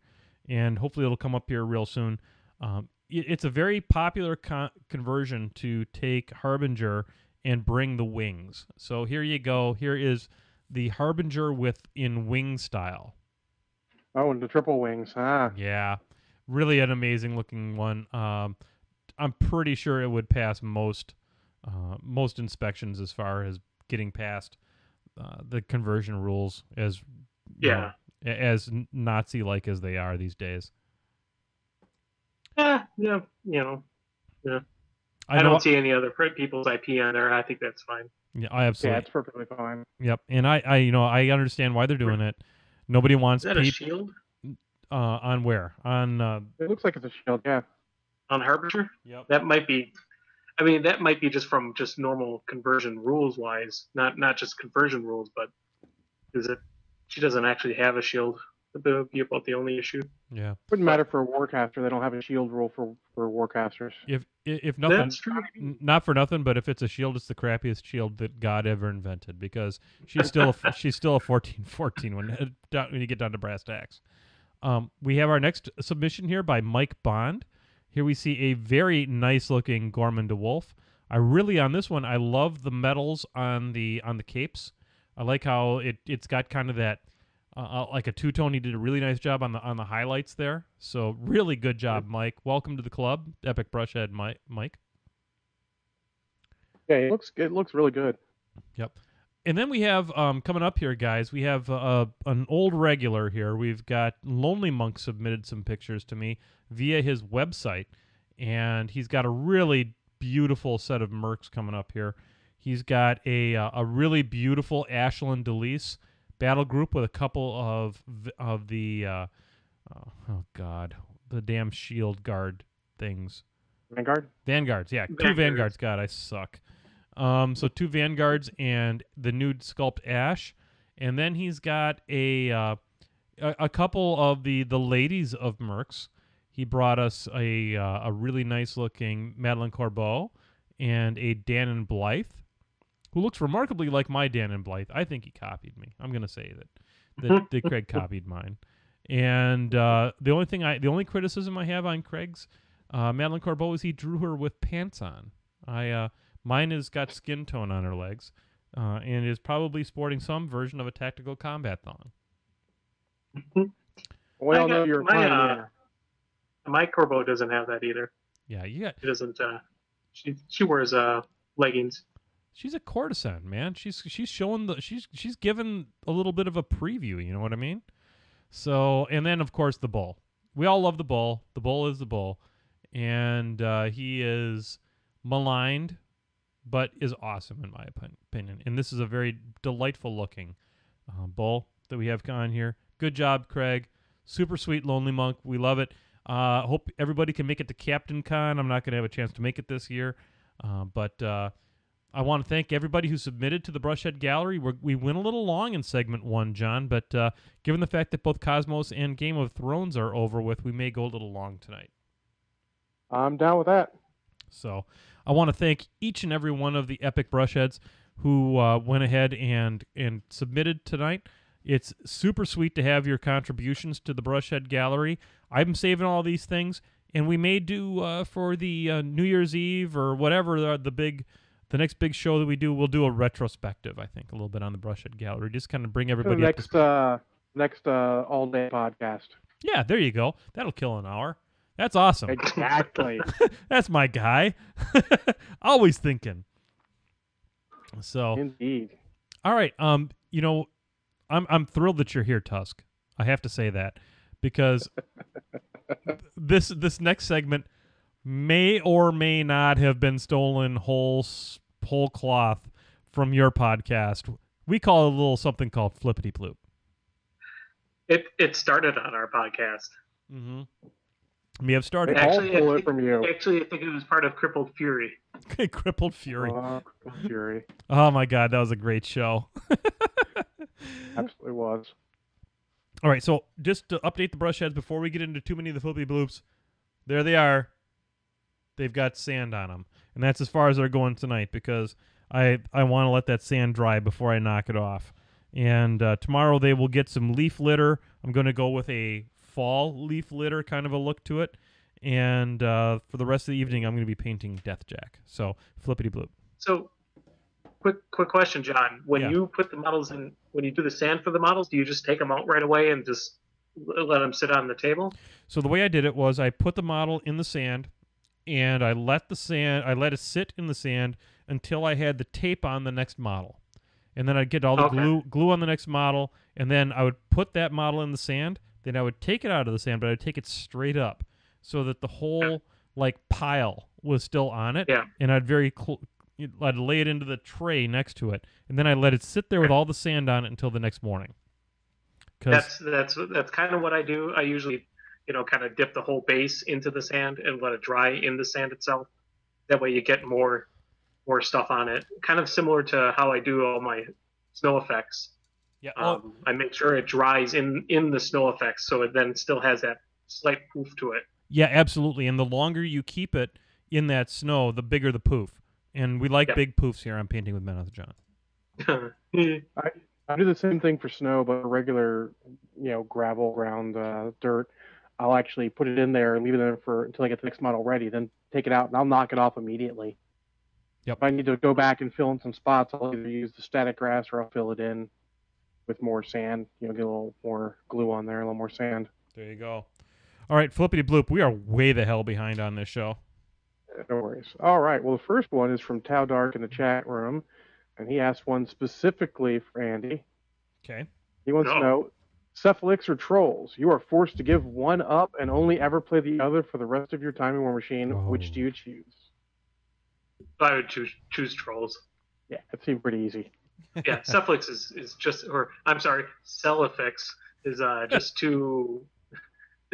and hopefully it'll come up here real soon. It's a very popular conversion to take Harbinger and bring the wings. So here you go. Here is the Harbinger in wing style. Oh, and the triple wings. Yeah, really an amazing looking one. I'm pretty sure it would pass most inspections as far as getting past the conversion rules, as as Nazi-like as they are these days. Yeah, yeah. I don't see any other people's IP on there. I think that's fine. Yeah, I absolutely. Yeah, it's perfectly fine. Yep, and I understand why they're doing it. Nobody wants. Is that a shield? On where? On. It looks like it's a shield. Yeah. On Harbinger? Yep. That might be. I mean, that might be just from just normal conversion rules wise, not just conversion rules, but she doesn't actually have a shield. That would be about the only issue. Yeah. Wouldn't matter for a Warcaster. They don't have a shield rule for Warcasters. If nothing, That's true. Not for nothing, but if it's a shield, it's the crappiest shield that God ever invented, because she's still a 14/14 when you get down to brass tacks. We have our next submission here by Mike Bond. Here we see a very nice looking Gorman DeWolf. On this one, I love the metals on the capes. I like how it's got kind of that like a two-tone. He did a really nice job on the highlights there. So really good job, Mike. Welcome to the club, Epic Brushhead Mike. Yeah, it looks really good. Yep. And then we have coming up here, guys. We have an old regular here. We've got Lonely Monk submitted some pictures to me via his website, and he's got a really beautiful set of Mercs coming up here. He's got a really beautiful Ashland Delise battle group with a couple of the the damn shield guard things. Vanguards, yeah. 2 Vanguards. God, I suck. So 2 Vanguards and the new Sculpt Ash, and then he's got a couple of the ladies of Mercs. He brought us a really nice looking Madeline Corbeau and a Dannon Blythe, who looks remarkably like my Dannon Blythe. I think he copied me. I'm gonna say that Craig copied mine. And the only criticism I have on Craig's Madeline Corbeau is he drew her with pants on. Mine has got skin tone on her legs, and is probably sporting some version of a tactical combat thong. We all know you're a pioneer. My Corbeau doesn't have that either. Yeah, She doesn't. She wears leggings. She's a courtesan, man. She's showing she's given a little bit of a preview. You know what I mean? So, and then of course the bull. We all love the bull. The bull is the bull, and he is maligned, but is awesome in my opinion. And this is a very delightful looking bull that we have on here. Good job, Craig. Super sweet Lonely Monk. We love it. Hope everybody can make it to Captain Con. I'm not going to have a chance to make it this year, but I want to thank everybody who submitted to the Brushhead Gallery. We went a little long in segment 1, John, but given the fact that both Cosmos and Game of Thrones are over with, we may go a little long tonight. I'm down with that. So I want to thank each and every one of the Epic Brushheads who went ahead and submitted tonight. It's super sweet to have your contributions to the Brushhead Gallery. I'm saving all these things, and we may do for the New Year's Eve or whatever the next big show that we do. We'll do a retrospective, I think, a little bit on the Brushhead Gallery. Just kind of bring everybody up to next all day podcast. Yeah, there you go. That'll kill an hour. That's awesome. Exactly. That's my guy. Always thinking. So indeed. All right. I'm thrilled that you're here, Tusk. I have to say that, because this next segment may or may not have been stolen whole cloth from your podcast. We call it a little something called Flippity Bloop. It started on our podcast. Mm-hmm. We have started. Actually, I'll pull it from you. Actually, I think it was part of Crippled Fury. Crippled Fury. Crippled Fury. Oh my God, that was a great show. Absolutely was. All right, so just to update the Brushheads before we get into too many of the Flippity Bloops, there they are. They've got sand on them, and that's as far as they're going tonight, because I want to let that sand dry before I knock it off. And tomorrow they will get some leaf litter. I'm going to go with a fall leaf litter kind of a look to it. And for the rest of the evening, I'm going to be painting Deathjack. So Flippity Bloop. So, quick question, John. When Yeah. you put the models in, when you do the sand for the models, do you just take them out right away and just let them sit on the table? So the way I did it was I put the model in the sand, and I let it sit in the sand until I had the tape on the next model. And then I'd get all the glue on the next model, and then I would put that model in the sand. Then I would take it out of the sand, but I'd take it straight up so that the whole pile was still on it. Yeah. And I'd I'd lay it into the tray next to it, and then I let it sit there with all the sand on it until the next morning. That's kind of what I do. I usually, kind of dip the whole base into the sand and let it dry in the sand itself. That way you get more stuff on it. Kind of similar to how I do all my snow effects. Yeah. I make sure it dries in the snow effects, so it then still has that slight poof to it. Yeah, absolutely. And the longer you keep it in that snow, the bigger the poof. And we like big poofs here on Painting with Men with John. I do the same thing for snow, but regular, gravel, ground, dirt. I'll actually put it in there and leave it in until I get the next model ready. Then take it out and I'll knock it off immediately. Yep. If I need to go back and fill in some spots, I'll either use the static grass or I'll fill it in with more sand. Get a little more glue on there, a little more sand. There you go. All right, Flippity Bloop, we are way the hell behind on this show. No worries. All right. Well, the first one is from Tau Dark in the chat room, and he asked one specifically for Andy. Okay. He wants to know, Cephalix or Trolls? You are forced to give one up and only ever play the other for the rest of your time in War Machine. Oh. Which do you choose? I would choose Trolls. Yeah, it seemed pretty easy. Yeah, Cephalix is just, or I'm sorry, Celifix is just too.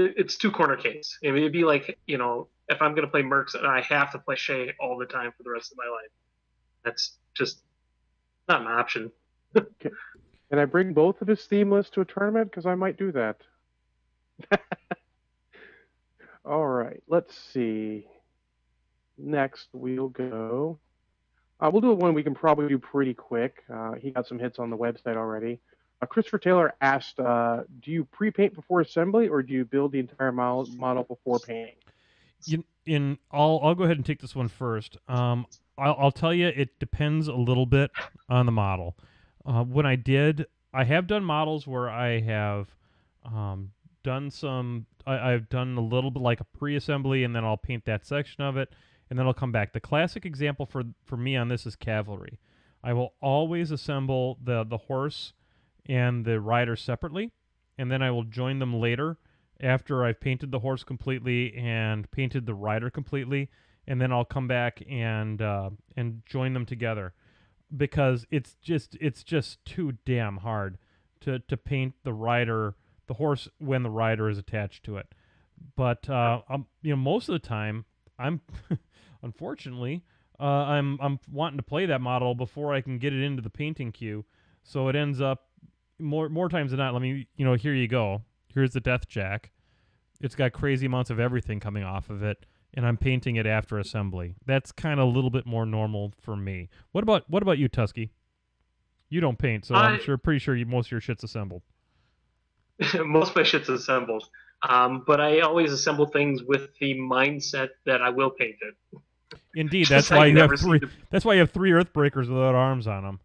It's too corner case. I mean, it'd be like, if I'm going to play Mercs and I have to play Shay all the time for the rest of my life, that's just not an option. Can I bring both of his theme lists to a tournament? Because I might do that. All right, let's see. Next, we'll go. We'll do one we can probably do pretty quick. He got some hits on the website already. Christopher Taylor asked, do you pre-paint before assembly, or do you build the entire model before painting? I'll go ahead and take this one first. I'll tell you, it depends a little bit on the model. I have done models where I have done I've done a little bit like a pre-assembly, and then I'll paint that section of it, and then I'll come back. The classic example for me on this is cavalry. I will always assemble the horse and the rider separately, and then I will join them later after I've painted the horse completely and painted the rider completely, and then I'll come back and join them together, because it's just too damn hard to paint the horse when the rider is attached to it. But most of the time I'm unfortunately I'm wanting to play that model before I can get it into the painting queue, so it ends up more times than not. Here you go. Here's the Deathjack. It's got crazy amounts of everything coming off of it, and I'm painting it after assembly. That's kind of a little bit more normal for me. What about you, Tusky? You don't paint, so I'm pretty sure most of your shit's assembled. Most of my shit's assembled, but I always assemble things with the mindset that I will paint it. Indeed, that's why you have three. That's why you have 3 Earthbreakers without arms on them.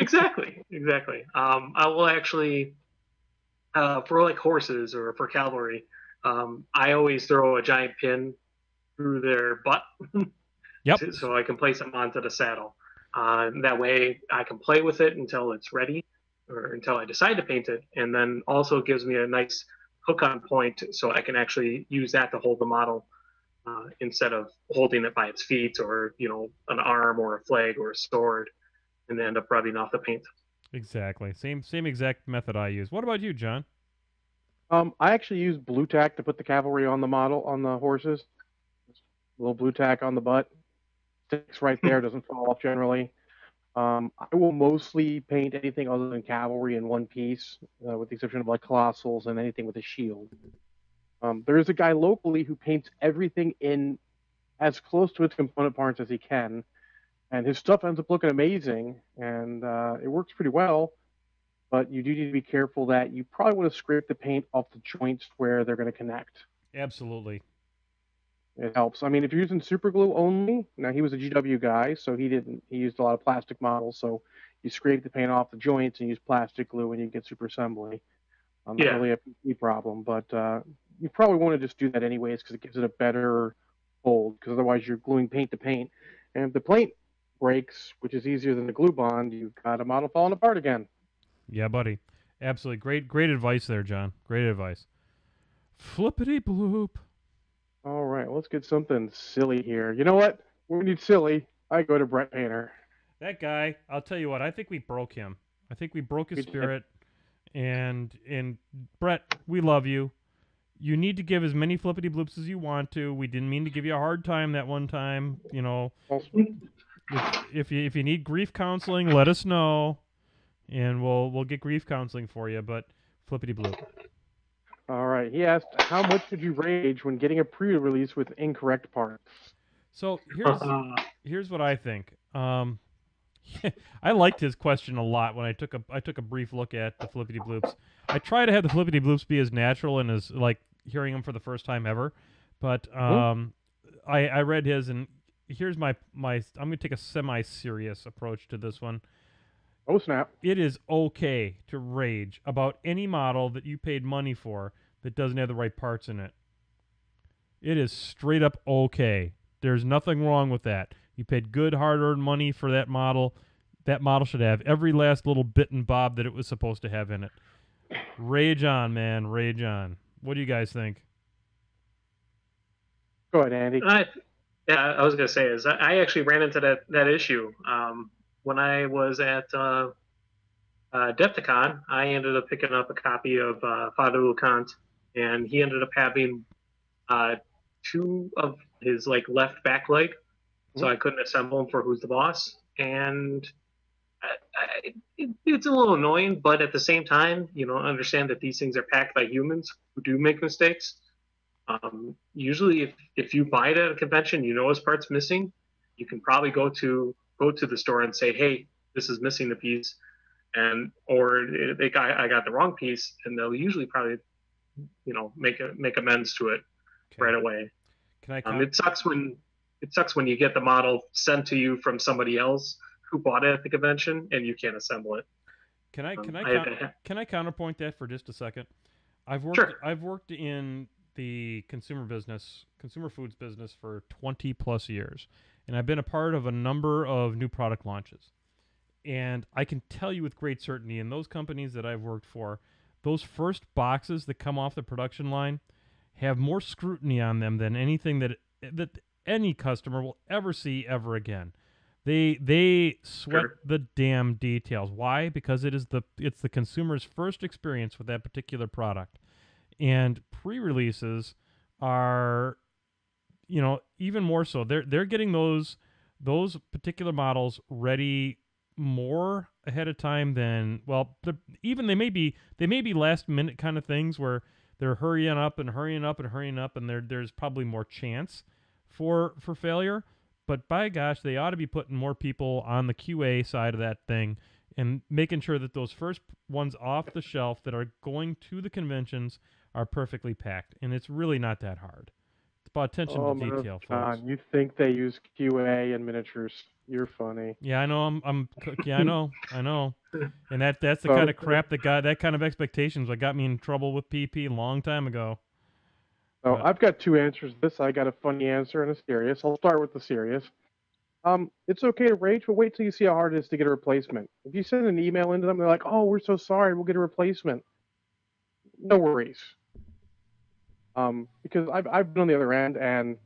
Exactly. I will actually, for like horses or for cavalry, I always throw a giant pin through their butt. Yep. So I can place them onto the saddle. That way I can play with it until it's ready, or until I decide to paint it, and then also gives me a nice hook-on point, so I can actually use that to hold the model instead of holding it by its feet, or an arm or a flag or a sword, and end up rubbing off the paint. Exactly. Same exact method I use. What about you, John? I actually use blue tack to put the cavalry on the model, on the horses. A little blue tack on the butt. Sticks right there, doesn't fall off generally. I will mostly paint anything other than cavalry in one piece, with the exception of like colossals and anything with a shield. There is a guy locally who paints everything in as close to its component parts as he can, and his stuff ends up looking amazing, and it works pretty well. but you do need to be careful that you probably want to scrape the paint off the joints where they're going to connect. Absolutely. It helps. I mean, if you're using super glue only, now he was a GW guy, so he used a lot of plastic models, so you scrape the paint off the joints and use plastic glue and you get super assembly. Not Yeah. really a PC problem, but you probably want to just do that anyways because it gives it a better hold, because otherwise you're gluing paint to paint. And if the paint breaks, which is easier than the glue bond, you've got a model falling apart again. Yeah, buddy. Absolutely. Great advice there, John. Great advice. Flippity bloop. All right, let's get something silly here. You know what? When we need silly, I go to Brett Painter. That guy, I'll tell you what, I think we broke him. I think we broke his We did. spirit. And Brett, we love you. You need to give as many flippity bloops as you want to. We didn't mean to give you a hard time that one time. You know, if you need grief counseling, let us know, and we'll get grief counseling for you. But flippity bloop. All right, he asked, how much did you rage when getting a pre-release with incorrect parts? So here's what I think. I liked his question a lot when I took a brief look at the flippity bloops. I try to have the flippity bloops be as natural and as like hearing them for the first time ever, but I read his, and here's my I'm gonna take a semi-serious approach to this one. Oh snap! It is okay to rage about any model that you paid money for that doesn't have the right parts in it. It is straight up okay. There's nothing wrong with that. You paid good, hard-earned money for that model. That model should have every last little bit and bob that it was supposed to have in it. Rage on, man. Rage on. What do you guys think? Go ahead, Andy. I was gonna say is I actually ran into that issue when I was at Depticon. I ended up picking up a copy of Father LeConte, and he ended up having two of his like left back leg, so I couldn't assemble him for Who's the Boss, and it's a little annoying, but at the same time, understand that these things are packed by humans who do make mistakes. Usually, if you buy it at a convention, his part's missing, you can probably go to the store and say, "Hey, this is missing the piece," or I got the wrong piece, and they'll usually probably, make amends to it right away. Can I? It sucks when you get the model sent to you from somebody else who bought it at the convention and you can't assemble it. Can I counterpoint that for just a second? I've worked in the consumer foods business for 20 plus years, and I've been a part of a number of new product launches. And I can tell you with great certainty, in those companies that I've worked for, those first boxes that come off the production line have more scrutiny on them than anything that any customer will ever see ever again. They sweat the damn details. Why? Because it's the consumer's first experience with that particular product. And pre-releases are, even more so. They're getting those particular models ready more ahead of time than, they may be last minute kind of things where they're hurrying up, and there's probably more chance for failure. But by gosh, they ought to be putting more people on the QA side of that thing and making sure that those first ones off the shelf that are going to the conventions are perfectly packed. And it's really not that hard. It's about attention to detail, John, folks. you think they use QA and miniatures? You're funny. Yeah, I know. I know. And that's the kind of crap that kind of expectations that got me in trouble with PP a long time ago. So I've got two answers to this. I got a funny answer and a serious. I'll start with the serious. It's okay to rage, but wait till you see how hard it is to get a replacement. If you send an email into them, they're like, "Oh, we're so sorry, we'll get a replacement." No worries. Because I've been on the other end, and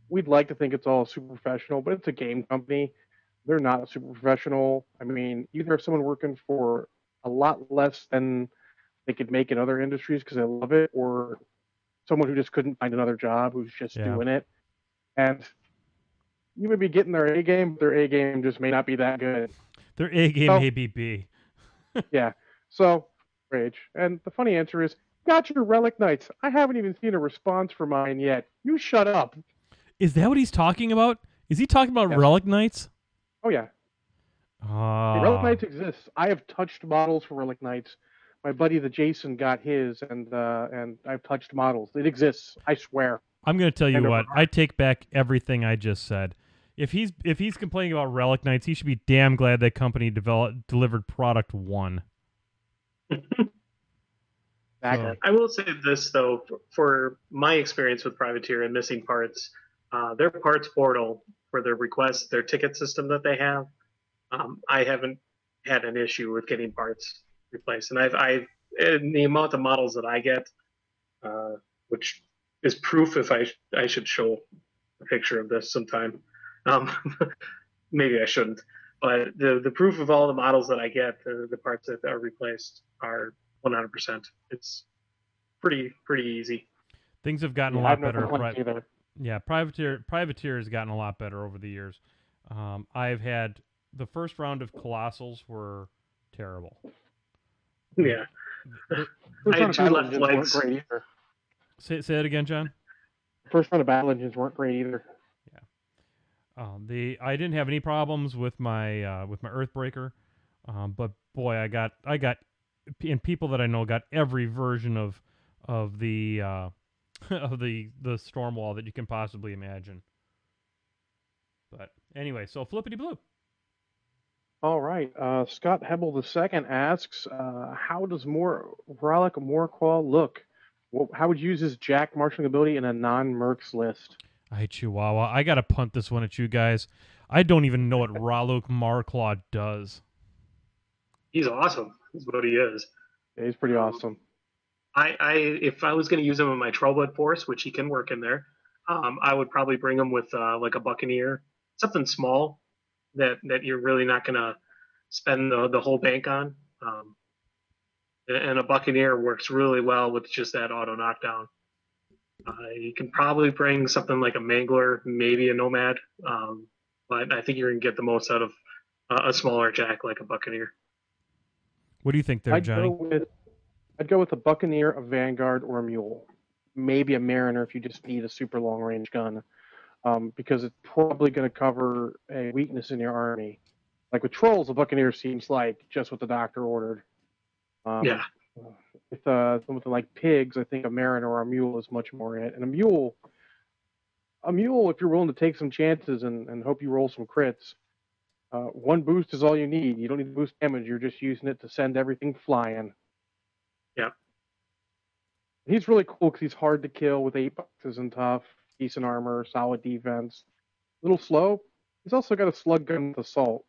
we'd like to think it's all super professional, but it's a game company. They're not super professional. I mean, either someone working for a lot less than they could make in other industries because they love it, or someone who just couldn't find another job who's just doing it. And you may be getting their A game, but their A game just may not be that good. Their A game may be B. Yeah. So, rage. And the funny answer is, got your Relic Knights. I haven't even seen a response for mine yet. You shut up. Is that what he's talking about? Is he talking about Relic Knights? Oh, yeah. Oh. Relic Knights exists. I have touched models for Relic Knights. My buddy the Jason got his, and I've touched models. It exists. I swear. I'm going to tell you what. I take back everything I just said. If he's complaining about Relic Knights, he should be damn glad that company delivered product 1. Exactly. I will say this though, for my experience with Privateer and missing parts, their parts portal for their requests, their ticket system that they have, I haven't had an issue with getting parts replaced, and in the amount of models that I get, which is proof if I should show a picture of this sometime. Um, maybe I shouldn't, but the proof of all the models that I get, the parts that are replaced are 100%. It's pretty easy. Things have gotten a lot better. Yeah, Privateer has gotten a lot better over the years. I've had the first round of Colossals were terrible. Yeah. I had 2 left legs. Say that again, John. First round of battle engines weren't great either. Yeah. I didn't have any problems with my Earthbreaker, but boy, I got and people that I know got every version of the of the Stormwall that you can possibly imagine. But anyway, so Flippity Bloop. All right. Scott Hebel II asks, how does Relic Moorclaw look? How would you use his Jack marshalling ability in a non-Mercs list? Hey, Chihuahua, I got to punt this one at you guys. I don't even know what Raluk Moorclaw does. He's awesome. That's what he is. Yeah, he's pretty awesome. If I was going to use him in my Trollblood Force, which he can work in there, I would probably bring him with like a Buccaneer, something small that you're really not going to spend the whole bank on. And a Buccaneer works really well with just that auto knockdown. You can probably bring something like a Mangler, maybe a Nomad, but I think you're going to get the most out of a smaller Jack like a Buccaneer. What do you think there, Johnny? I'd go with a Buccaneer, a Vanguard, or a Mule. Maybe a Mariner if you just need a super long range gun, because it's probably going to cover a weakness in your army. Like with Trolls, a Buccaneer seems like just what the doctor ordered. Yeah. With something like Pigs, I think a Mariner or a Mule is much more it. And a Mule, if you're willing to take some chances and hope you roll some crits, 1 boost is all you need. You don't need to boost damage. You're just using it to send everything flying. Yeah. He's really cool because he's hard to kill with 8 boxes and tough, decent armor, solid defense. A little slow. He's also got a slug gun with assault,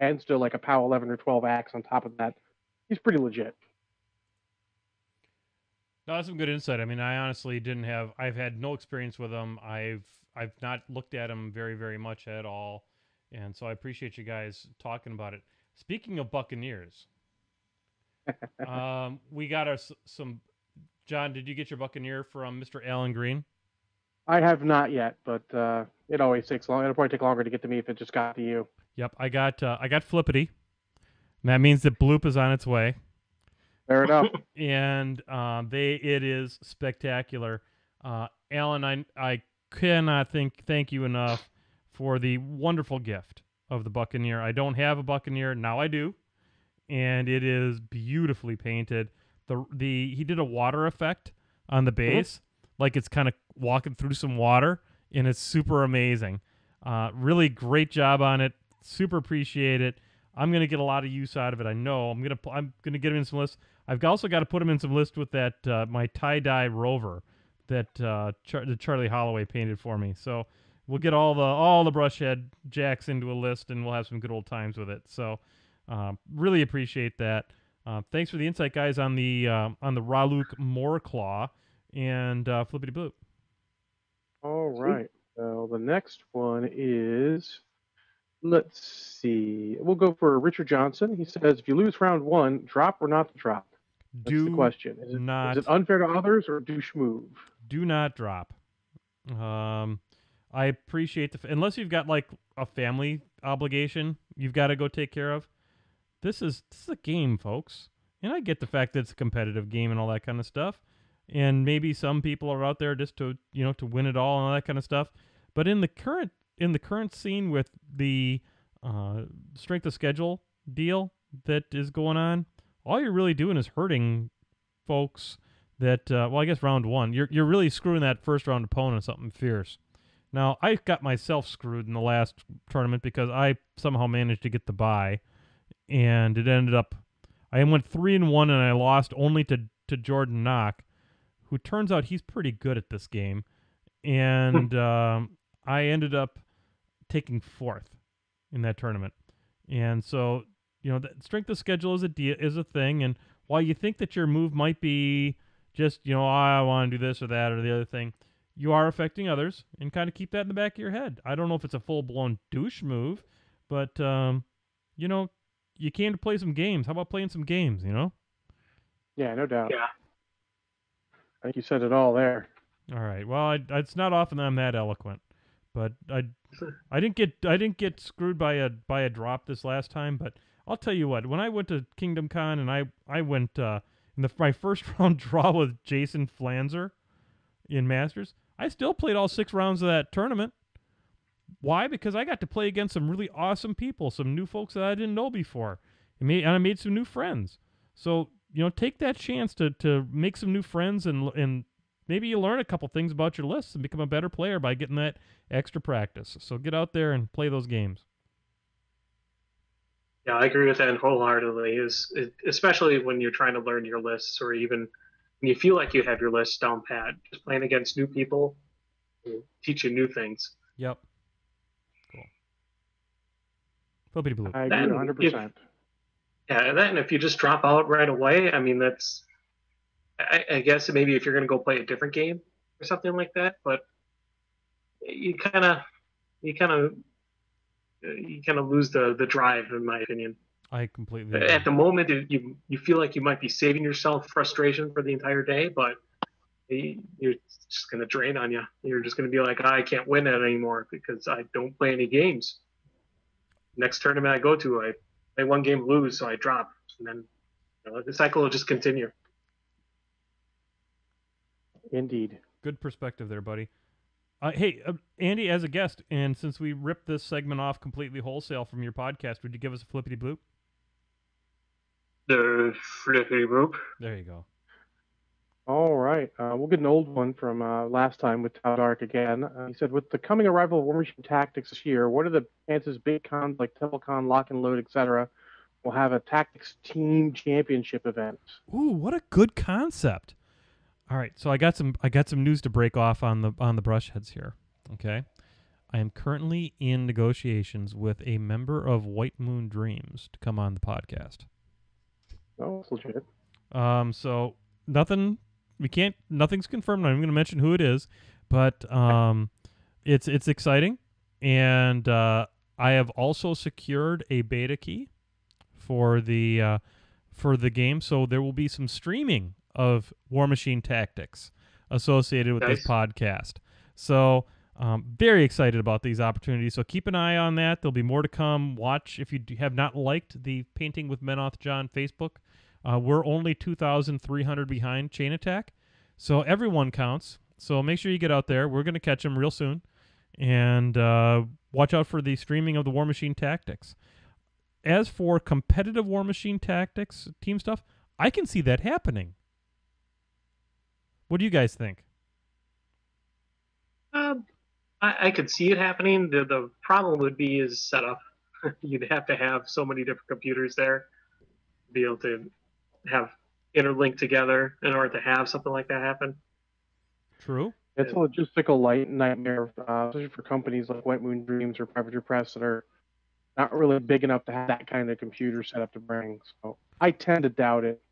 and still like a POW 11 or 12 axe on top of that. He's pretty legit. No, that's some good insight. I mean, I honestly I've had no experience with him. I've not looked at him very, very much at all. And so I appreciate you guys talking about it. Speaking of Buccaneers, we got some. John, did you get your Buccaneer from Mr. Alan Green? I have not yet, but it always takes long. It'll probably take longer to get to me if it just got to you. Yep, I got Flippity. And that means that Bloop is on its way. Fair enough. And it is spectacular. Alan, I cannot thank you enough for the wonderful gift of the Buccaneer. I don't have a Buccaneer, now I do, and it is beautifully painted. He did a water effect on the base, like it's kind of walking through some water, and it's super amazing. Really great job on it. Super appreciate it. I'm gonna get a lot of use out of it. I know. I'm gonna get him in some lists. I've also got to put him in some lists with that my tie-dye Rover that Charlie Holloway painted for me. So we'll get all the Brushhead Jacks into a list, and we'll have some good old times with it. So really appreciate that. Thanks for the insight, guys, on the Raluk Moorclaw and Flippity Bloop. All right. So the next one is, let's see. We'll go for Richard Johnson. He says, if you lose round 1, drop or not to drop? That's the question. Is it unfair to others or douche move? Do not drop. I appreciate unless you've got like a family obligation you've got to go take care of. This is a game, folks. And I get the fact that it's a competitive game and all that kind of stuff. And maybe some people are out there just to win it all and all that kind of stuff. But in the current scene with the strength of schedule deal, that is going on, all you're really doing is hurting folks that, well, I guess round one, you're really screwing that first round opponent something fierce. Now, I got myself screwed in the last tournament because I somehow managed to get the bye, and it ended up, I went 3-1, and I lost only to Jordan Knock, who turns out he's pretty good at this game, and I ended up taking fourth in that tournament. And so, the strength of schedule is a thing, and while you think that your move might be just, I want to do this or that or the other thing, you are affecting others, and kind of keep that in the back of your head. I don't know if it's a full-blown douche move, but, you came to play some games. How about playing some games, Yeah, no doubt. Yeah. I think you said it all there. All right. Well, it's not often that I'm that eloquent, but I didn't get screwed by a drop this last time. But I'll tell you what. When I went to Kingdom Con and I went in my first round draw with Jason Flanzer in Masters, I still played all 6 rounds of that tournament. Why? Because I got to play against some really awesome people, some new folks that I didn't know before, and I made some new friends. So take that chance to make some new friends, and maybe you learn a couple things about your lists and become a better player by getting that extra practice. So get out there and play those games. Yeah, I agree with that wholeheartedly. Especially when you're trying to learn your lists, or even when you feel like you have your lists down pat. Just playing against new people will teach you new things. Yep. Cool. Flippity Bloop. I agree 100%. Yeah, and then if you just drop out right away, I mean, that's, I guess maybe if you're going to go play a different game or something like that, but you kind of lose the drive, in my opinion. I completely agree. At the moment, you feel like you might be saving yourself frustration for the entire day, but you're just going to drain on you. You're just going to be like, I can't win it anymore because I don't play any games. Next tournament I go to, I play one game, lose, so I drop, and then the cycle will just continue. Indeed. Good perspective there, buddy. Hey, Andy, as a guest, and since we ripped this segment off completely wholesale from your podcast, would you give us a flippity bloop? The Flippity Bloop. There you go. All right. We'll get an old one from last time with Todd Dark again. He said, with the coming arrival of War Machine Tactics this year, what are the chances big cons like Telecon, Lock and Load, etc., will have a Tactics Team Championship event? Ooh, what a good concept. All right, so I got some news to break off on the Brushheads here. Okay, I am currently in negotiations with a member of White Moon Dreams to come on the podcast. Oh, that's legit. So nothing's confirmed. I'm going to mention who it is, but it's exciting, and I have also secured a beta key for the game, so there will be some streaming of War Machine Tactics associated with this podcast. So very excited about these opportunities. So keep an eye on that. There'll be more to come. Watch if you have not liked the Painting with Menoth John Facebook. We're only 2,300 behind Chain Attack. So everyone counts. So make sure you get out there. We're going to catch them real soon. And watch out for the streaming of the War Machine Tactics. As for competitive War Machine Tactics team stuff, I can see that happening. What do you guys think? I could see it happening. The problem would be is setup. You'd have to have so many different computers there to be able to have interlinked together in order to have something like that happen. True. It's a logistical nightmare, especially for companies like White Moon Dreams or Privateer Press that are not really big enough to have that kind of computer set up to bring. So I tend to doubt it.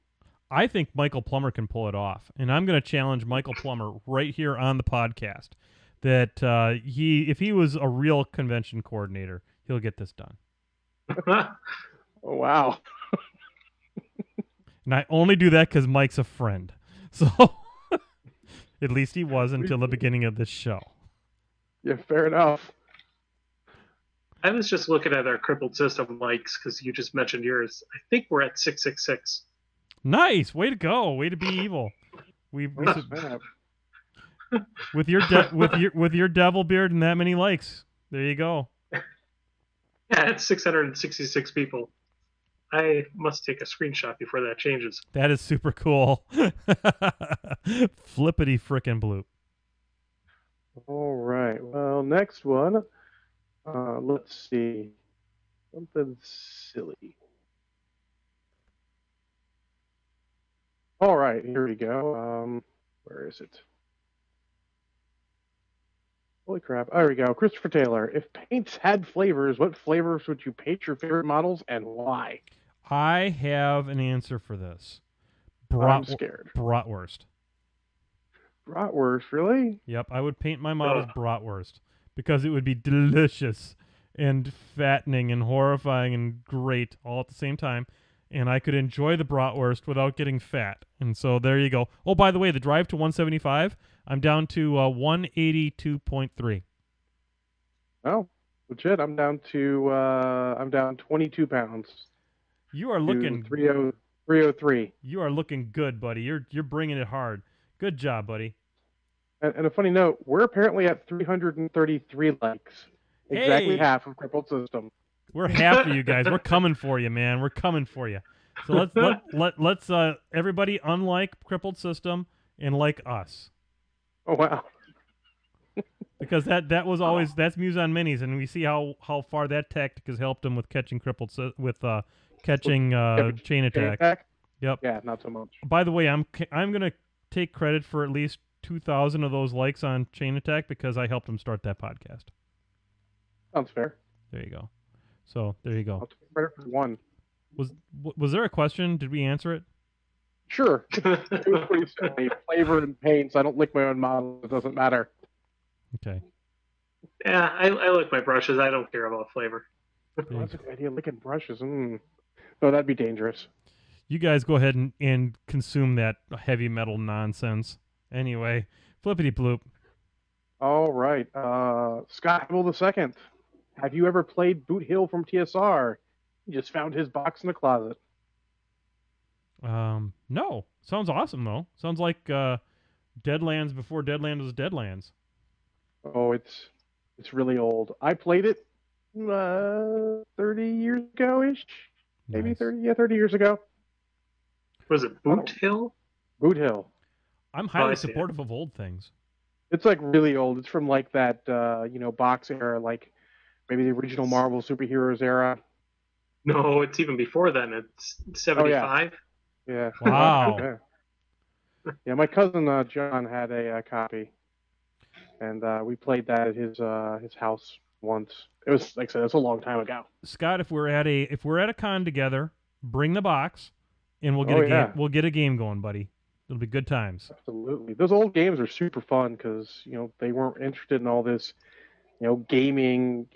I think Michael Plummer can pull it off, and I'm going to challenge Michael Plummer right here on the podcast that if he was a real convention coordinator, he'll get this done. Oh, wow. And I only do that because Mike's a friend. So at least he was until the beginning of this show. Yeah, fair enough. I was just looking at our Crippled System likes because you just mentioned yours. I think we're at 666. Nice, way to go, way to be evil. We with your devil beard and that many likes. There you go. Yeah, it's 666 people. I must take a screenshot before that changes. That is super cool. Flippity frickin' bloop. All right. Well, next one. Let's see. Something silly. All right, here we go. Where is it? Holy crap. There we go. Christopher Taylor. If paints had flavors, what flavors would you paint your favorite models and why? I have an answer for this. I'm scared. Bratwurst. Bratwurst, really? Yep, I would paint my models bratwurst because it would be delicious and fattening and horrifying and great all at the same time. And I could enjoy the bratwurst without getting fat. And so there you go. Oh, by the way, the drive to 175, I'm down to 182.3. Oh, legit. I'm down 22 pounds. You are looking 303. You are looking good, buddy. You're bringing it hard. Good job, buddy. And a funny note, we're apparently at 333 likes. Exactly half of Crippled System. We're half of you guys. We're coming for you, man. We're coming for you. So let's everybody unlike Crippled System and like us. Oh wow. Because that was always that's Muse on Minis, and we see how far that tactic has helped him with catching catching chain attack. Yep. Yeah, not so much. By the way, I'm gonna take credit for at least 2,000 of those likes on chain attack because I helped him start that podcast. Sounds fair. There you go. So there you go. I'll take credit for one. Was there a question? Did we answer it? Sure. It was pretty silly. Flavor and paints. I don't lick my own model. It doesn't matter. Okay. Yeah, I lick my brushes. I don't care about flavor. That's a good idea. Licking brushes. No, that'd be dangerous. You guys go ahead and consume that heavy metal nonsense. Anyway, flippity bloop. All right. Scott Hamill II. Have you ever played Boot Hill from TSR? He just found his box in the closet. No. Sounds awesome, though. Sounds like Deadlands before Deadlands was Deadlands. Oh, it's really old. I played it 30 years ago-ish. Maybe Nice. 30 years ago. Was it Boot Hill? Boot Hill. I'm highly supportive of old things. It's like really old. It's from like that, box era, like maybe the original Marvel superheroes era. No, it's even before then. It's 75. Yeah. Wow. Yeah, my cousin John had a copy, and we played that at his house once. It was like I said, it's a long time ago. Scott, if we're at a con together, bring the box, and we'll get game. We'll get a game going, buddy. It'll be good times. Absolutely. Those old games are super fun because they weren't interested in all this, gaming,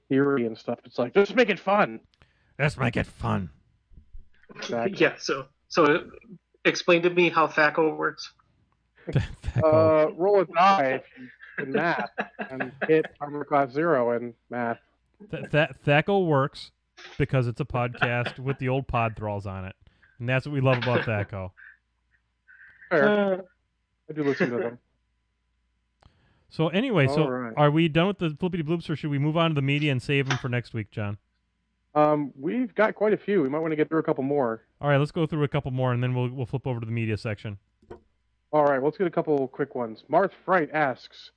theory and stuff. It's like just make it fun. Let's make it fun. Exactly. Yeah. So explain to me how THACO works. Roll a die in math and hit armor class 0 in math. THACO works because it's a podcast with the old pod thralls on it, and that's what we love about THACO. Fair. I do listen to them. So anyway, right. Are we done with the flippity bloops, or should we move on to the media and save them for next week, John? We've got quite a few. We might want to get through a couple more. All right, let's go through a couple more, and then we'll flip over to the media section. All right, let's get a couple quick ones. Marth Fright asks,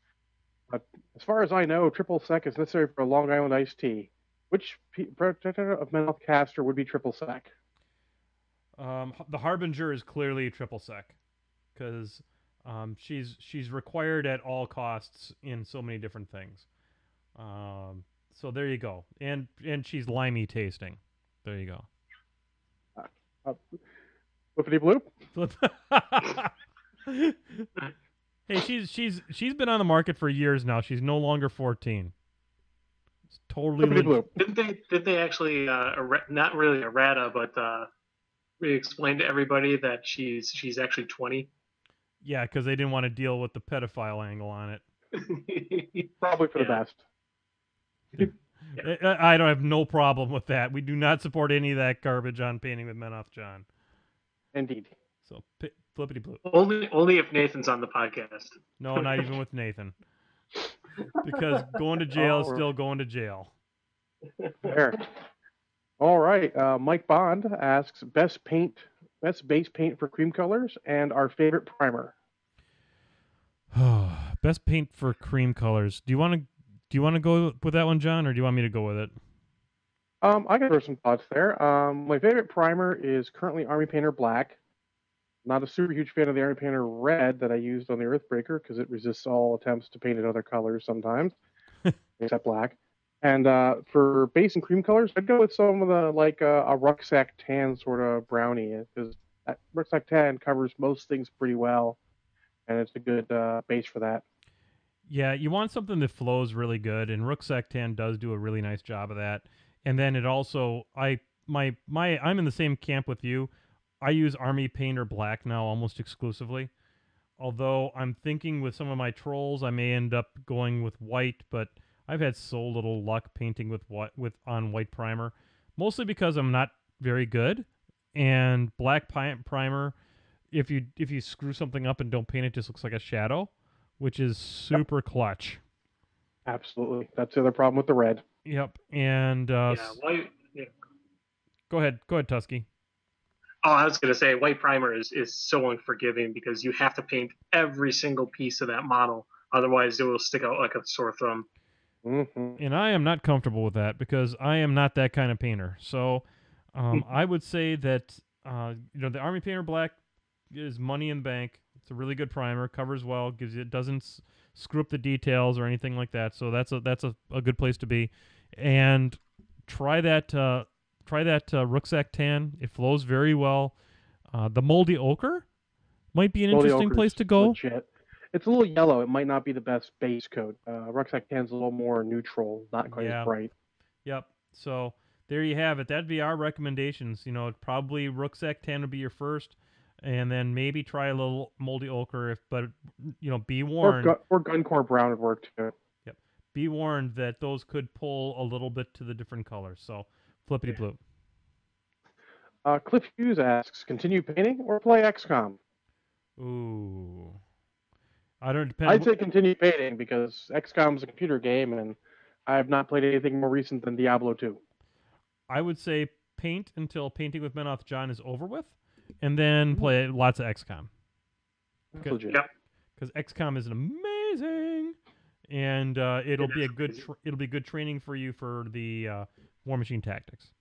as far as I know, triple sec is necessary for a Long Island iced tea. Which protector of mental caster would be triple sec? The Harbinger is clearly triple sec because she's required at all costs in so many different things. So there you go, and she's limey tasting. There you go. Flippity bloop. Hey, she's been on the market for years now. She's no longer 14. It's totally Flippity bloop. Did they actually not really errata, but we explained to everybody that she's actually 20. Yeah, because they didn't want to deal with the pedophile angle on it. Probably for the best. Yeah. I don't have no problem with that. We do not support any of that garbage on Painting with Men Off John. Indeed. So flippity bloop. Only if Nathan's on the podcast. No, not even with Nathan. Because going to jail is still going to jail. Fair. All right. Mike Bond asks best base paint for cream colors, and our favorite primer. Best paint for cream colors. Do you want to go with that one, John, or do you want me to go with it? I got some thoughts there. My favorite primer is currently Army Painter Black. Not a super huge fan of the Army Painter Red that I used on the Earthbreaker because it resists all attempts to paint in other colors sometimes, except black. And for base and cream colors, I'd go with some of the like a rucksack tan sort of brownie because that rucksack tan covers most things pretty well, and it's a good base for that. Yeah, you want something that flows really good, and Rucksack Tan does do a really nice job of that. And then it also, I'm in the same camp with you. I use Army Painter Black now almost exclusively. Although I'm thinking with some of my trolls, I may end up going with white, but I've had so little luck painting on white primer, mostly because I'm not very good. And black primer, if you screw something up and don't paint it, just looks like a shadow, which is Yep, super clutch. absolutely. That's the other problem with the red. Yep. And Yeah, white. Yeah. go ahead, Tusky. Oh, I was gonna say white primer is so unforgiving because you have to paint every single piece of that model, otherwise it will stick out like a sore thumb. Hmm. And I am not comfortable with that because I am not that kind of painter. So I would say that the Army Painter Black is money in the bank. It's a really good primer, covers well, gives you it doesn't screw up the details or anything like that. So that's a good place to be. And try that rucksack tan. It flows very well. The moldy ochre might be an Moldy interesting ochre's place to go. legit. It's a little yellow. It might not be the best base coat. Rucksack tan's a little more neutral, not quite as Yeah. bright. Yep. So there you have it. That'd be our recommendations. Probably rucksack tan would be your first, and then maybe try a little moldy ochre. But be warned. Or Guncore Brown would work too. Yep. Be warned that those could pull a little bit to the different colors. So flippity Yeah. bloop. Cliff Hughes asks, continue painting or play XCOM? Ooh. I don't depend. I'd say continue painting because XCOM is a computer game and I have not played anything more recent than Diablo 2. I would say paint until Painting with Menoth John is over with, and then Ooh, play lots of XCOM. that's legit. Yep. Because XCOM is an amazing, and it'll It be is a good amazing. it'll be good training for you for the War Machine Tactics.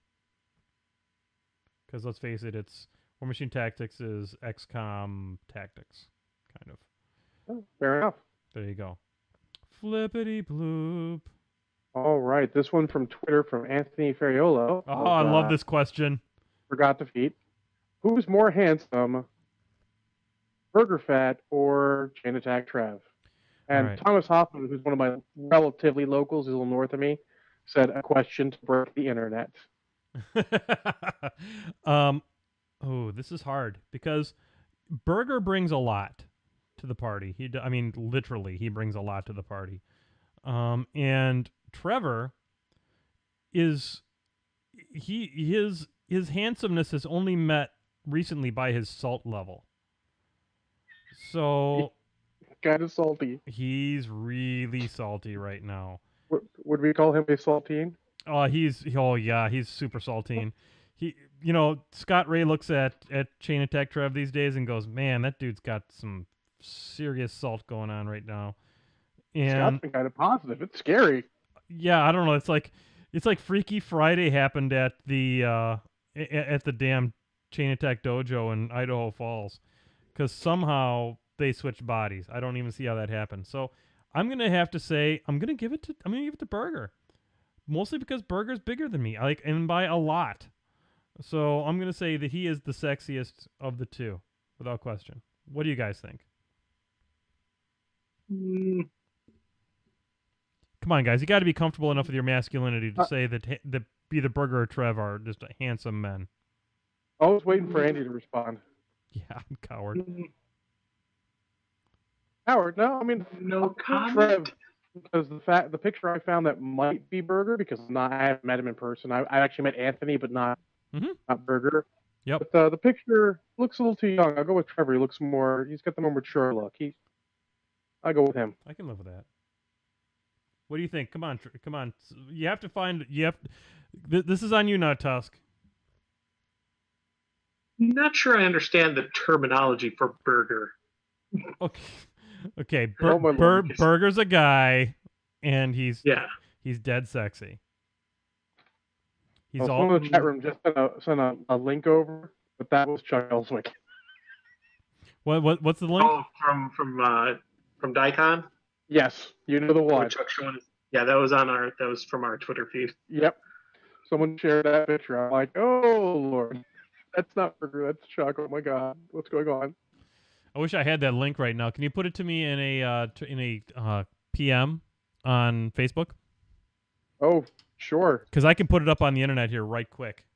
Because let's face it, it's War Machine Tactics is XCOM Tactics, kind of. Oh, fair enough. There you go. Flippity bloop. All right, this one from Twitter from Anthony Ferriolo Oh, I of love this question. Forgot to Feet. Who's more handsome, Burger Fat or Chain Attack Trev? All And right. Thomas Hoffman, who's one of my relatively locals, who's a little north of me, said a question to break the internet. um, this is hard because Burger brings a lot to the party. I mean, literally, he brings a lot to the party. And Trevor is his handsomeness is only met recently by his salt level. So Kind of salty. he's really salty right now. Would we call him a saltine? He's super saltine. He Scott Ray looks at Chain Attack Trev these days and goes, man, that dude's got some serious salt going on right now. Scott's And been kind of positive. It's scary. yeah, I don't know. It's like Freaky Friday happened at the damn Chain Attack Dojo in Idaho Falls, because somehow they switched bodies. I don't even see how that happened. So I'm gonna have to say I'm gonna give it to Burger, mostly because Burger's bigger than me, and by a lot. So I'm gonna say that he is the sexiest of the two, without question. What do you guys think? Mm, Come on, guys, you got to be comfortable enough with your masculinity to Uh, say that either Burger or Trev are just handsome men. I was waiting for Andy to respond. Yeah, coward. Howard, no, I mean, no Trev, comment. because the picture I found that might be Burger because I haven't met him in person. I actually met Anthony, but not Mhm. not Burger. Yep. But the picture looks a little too young. I'll go with Trevor. He's got the more mature look. I'll go with him. I can live with that. What do you think? Come on, come on. You have to find. You have. This is on you now, Tusk. Not sure I understand the terminology for burger. Okay. Okay. Oh, my Lord. Burger's a guy, and he's dead sexy. He's all. Someone in the chat room just sent a link over, but that was Chuck Ellswick. What's the link? Oh, from Dicon. Yes, you know the one. Chuck showing. Yeah, that was from our Twitter feed. Yep. Someone shared that picture. I'm like, oh Lord, that's not Burger, that's Chuck. Oh my God, what's going on? I wish I had that link right now. Can you put it to me in a PM on Facebook? Oh, sure. Because I can put it up on the internet here right quick.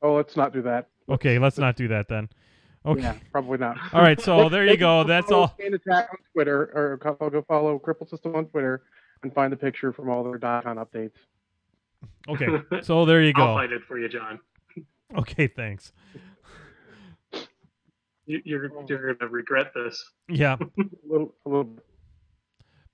Oh, let's not do that. Okay, let's not do that then. Okay. Yeah, probably not. All right, so there you go. That's all. Attack on Twitter, or go follow Crippled System on Twitter and find the picture from all their .con updates. Okay, so there you go. I'll find it for you, John. Okay, thanks. You're gonna regret this. Yeah. a little.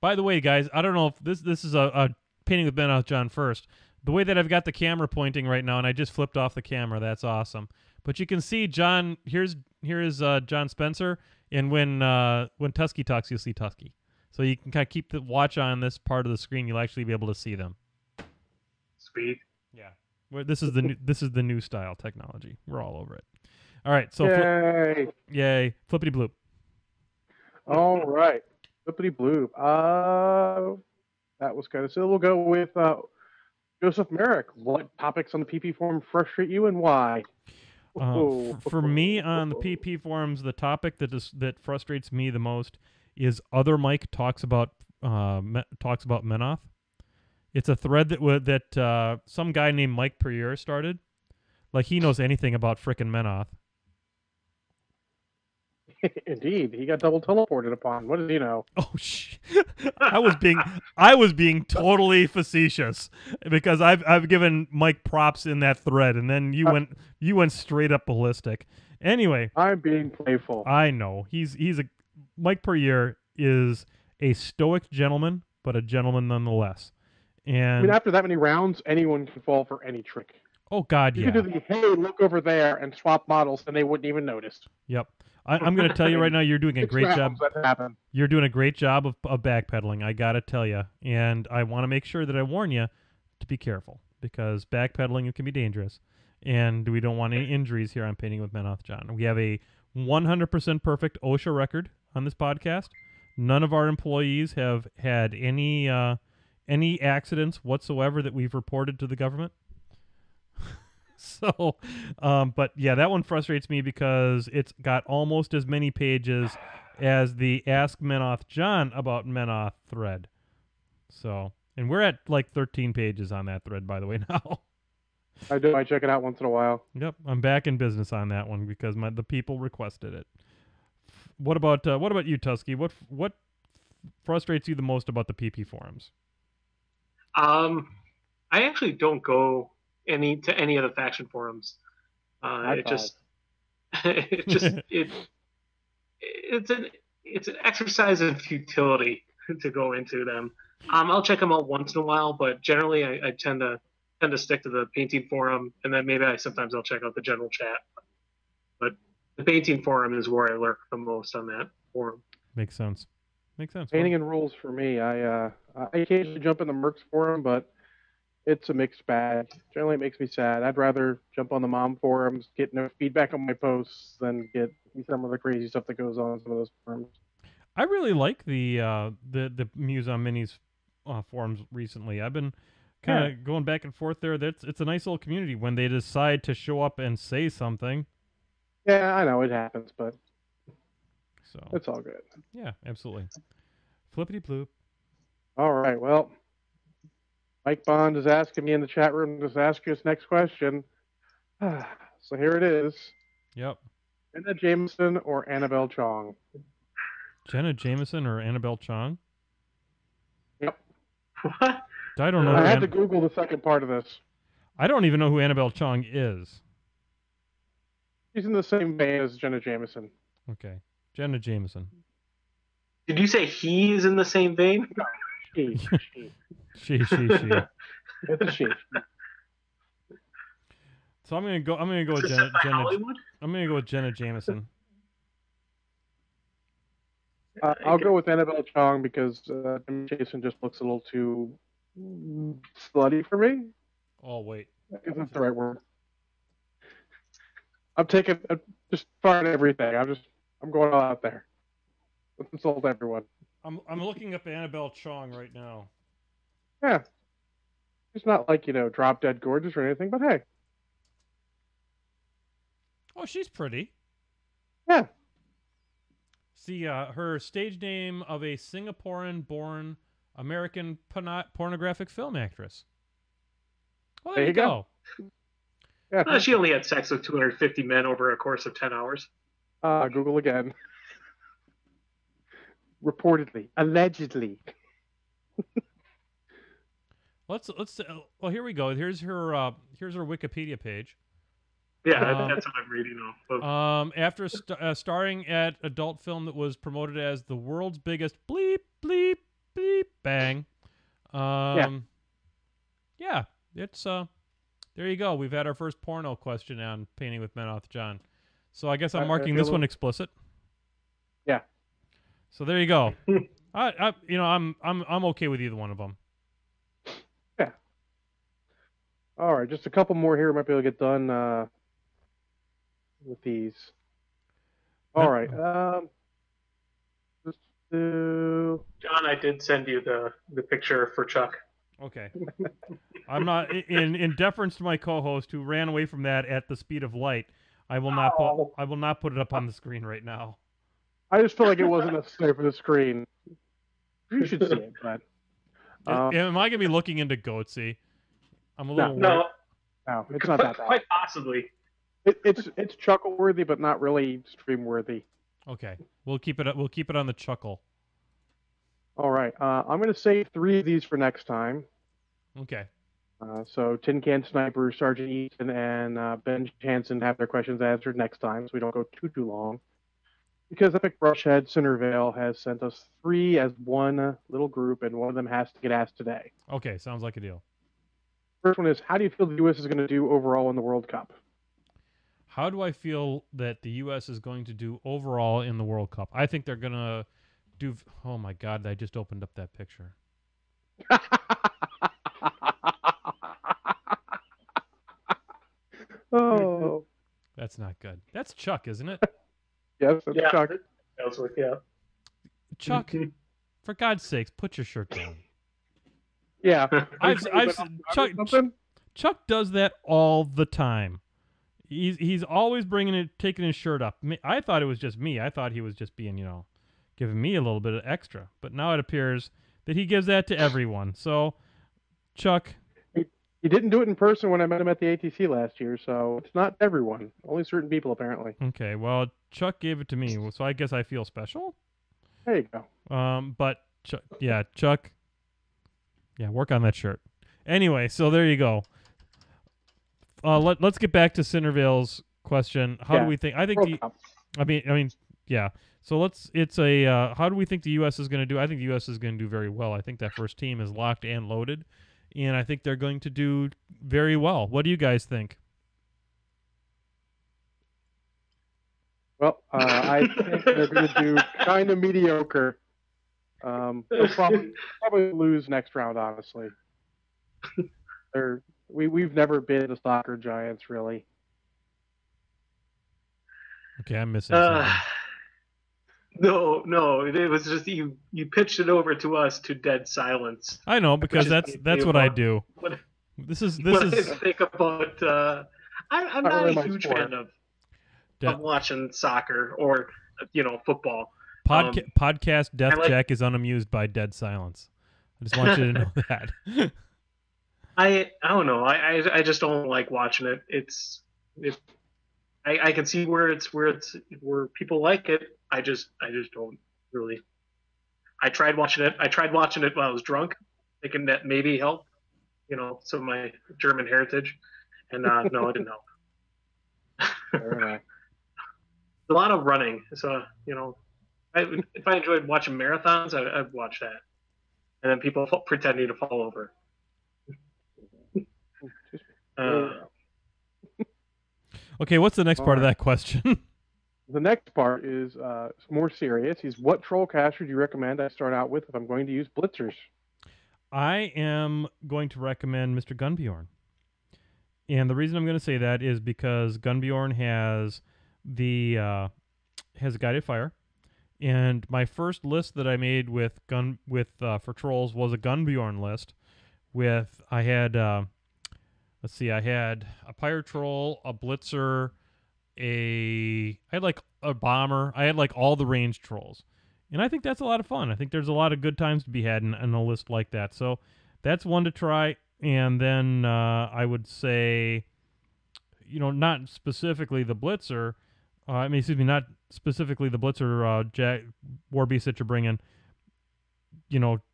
By the way, guys, I don't know if this is a painting with Ben off John first. The way that I've got the camera pointing right now, and I just flipped off the camera. That's awesome. But you can see John. Here is John Spencer, and when Tusky talks, you'll see Tusky. So you can kind of keep the watch on this part of the screen. You'll actually be able to see them. Sweet. Yeah. This is the new style technology. We're all over it. All right. So Yay! Flippity bloop. All right, Flippity Bloop. That was kind of silly. We'll go with Joseph Merrick. What topics on the PP forum frustrate you and why? For me on the PP forums, the topic that frustrates me the most is Other Mike talks about Menoth. It's a thread that some guy named Mike Perrier started. Like he knows anything about frickin' Menoth. Indeed, he got double teleported upon. What does he know? Oh I was being totally facetious because I've given Mike props in that thread, and then you went straight up ballistic. Anyway, I'm being playful. I know Mike Perrier is a stoic gentleman, but a gentleman nonetheless. And I mean, after that many rounds, anyone can fall for any trick. Oh God, you yeah. You could do the hey, look over there, and swap models, and they wouldn't even notice. Yep. I'm going to tell you right now, you're doing a great job. You're doing a great job of backpedaling. I got to tell you, and I want to make sure that I warn you to be careful because backpedaling can be dangerous, and we don't want any injuries here on Painting with Menoth, John. We have a 100% perfect OSHA record on this podcast. None of our employees have had any accidents whatsoever that we've reported to the government. So, but yeah, that one frustrates me because it's got almost as many pages as the Ask Menoth John about Menoth thread. So, and we're at like 13 pages on that thread, by the way, now. I do. I check it out once in a while. Yep, I'm back in business on that one because the people requested it. What about you, Tusky? What frustrates you the most about the PP forums? I actually don't go to any of the faction forums. It's an exercise in futility to go into them. I'll check them out once in a while, but generally I tend to stick to the painting forum, and then maybe sometimes I'll check out the general chat. But the painting forum is where I lurk the most on that forum. Makes sense. Painting and rules for me. I occasionally jump in the Mercs forum, but it's a mixed bag. Generally, it makes me sad. I'd rather jump on the mom forums, get no feedback on my posts, than get some of the crazy stuff that goes on in some of those forums. I really like the Muse on Minis forums recently. I've been kind of going back and forth there. It's a nice little community when they decide to show up and say something. Yeah, I know it happens, but so it's all good. Yeah, absolutely. Flippity bloop. All right, well, Mike Bond is asking me in the chat room to ask you his next question. So here it is. Yep. Jenna Jameson or Annabelle Chong? Jenna Jameson or Annabelle Chong? Yep. What? I don't know. I had to Google the second part of this. I don't even know who Annabelle Chong is. She's in the same vein as Jenna Jameson. Okay. Jenna Jameson. Did you say he is in the same vein? She. She. It's a she. So I'm gonna go with Is this set by Hollywood? I'm gonna go with Jenna Jameson. I'll go with Annabelle Chong because Jason just looks a little too slutty for me. Oh wait. If that's the right word. I'm just firing everything. I'm going all out there. Let's insult everyone. I'm looking up Annabelle Chong right now. Yeah. She's not like, drop dead gorgeous or anything, but hey. Oh, she's pretty. Yeah. See, her stage name of a Singaporean-born American pornographic film actress. Well, there you go. Yeah. She only had sex with 250 men over a course of 10 hours. Google again. Reportedly. Allegedly. Let's well, here we go. Here's her Wikipedia page. Yeah, that's what I'm reading off of. After starring at adult film that was promoted as the world's biggest bleep bleep bleep bang. Yeah, it's there you go. We've had our first porno question on Painting with Men with John. So I guess I'm marking this one explicit. Yeah. So there you go. I'm okay with either one of them. Yeah. All right, just a couple more here. Might be able to get done with these. All right. Let's do... John, I did send you the picture for Chuck. Okay. I'm not in deference to my co-host who ran away from that at the speed of light. I will not put it up on the screen right now. I just feel like it wasn't necessary for the screen. You should see it, but am I gonna be looking into Goatsy? I'm a little no, it's not that bad. Quite possibly. It's chuckle worthy, but not really stream worthy. Okay, we'll keep it on the chuckle. All right, I'm going to save 3 of these for next time. Okay. So Tin Can Sniper, Sergeant Eaton, and Ben Hansen have their questions answered next time, so we don't go too long. Because Epic Brushhead Centerville has sent us 3 as one little group, and one of them has to get asked today. Okay, sounds like a deal. First one is, how do you feel the U.S. is going to do overall in the World Cup? How do I feel that the U.S. is going to do overall in the World Cup? I think they're going to do... Oh, my God, I just opened up that picture. Oh. That's not good. That's Chuck, isn't it? Yes, that's Chuck. Yeah. Chuck, for God's sakes, put your shirt down. Yeah. Chuck does that all the time. He's always taking his shirt up. I thought it was just me. I thought he was just being, giving me a little bit of extra. But now it appears that he gives that to everyone. So, Chuck. He didn't do it in person when I met him at the ATC last year, so it's not everyone. Only certain people, apparently. Okay, well, Chuck gave it to me, so I guess I feel special. There you go. But, Chuck. Yeah, work on that shirt. Anyway, so there you go. Let's get back to Centerville's question. How do we think? I think yeah. So how do we think the U.S. is going to do? I think the U.S. is going to do very well. I think that first team is locked and loaded, and I think they're going to do very well. What do you guys think? Well, I think they're going to do kind of mediocre. They'll probably lose next round, honestly. We've never been the soccer giants, really. Okay, I'm missing something. No, it was just you pitched it over to us to dead silence. I know, because that's what I do. This is. I think about. I'm not really a huge fan of watching soccer or football. Podcast Death Jack is unamused by dead silence. I just want you to know that. I don't know. I just don't like watching it. I can see where people like it. I just don't really. I tried watching it while I was drunk, thinking that maybe helped, some of my German heritage, and no, it didn't help. Fair enough. A lot of running, so if I enjoyed watching marathons, I'd watch that. and then people pretending to fall over. Okay, what's the next part of that question? The next part is more serious. What troll caster do you recommend I start out with if I'm going to use blitzers? I am going to recommend Mr. Gunbjorn. And the reason I'm going to say that is because Gunbjorn has has a guided fire, and my first list that I made with for trolls was a Gunbjorn list. I had a pyre troll, a blitzer, I had like a bomber. I had like all the ranged trolls, and I think that's a lot of fun. I think there's a lot of good times to be had in a list like that. So that's one to try. And then I would say, not specifically the blitzer. Not specifically the blitzer war beast that you're bringing.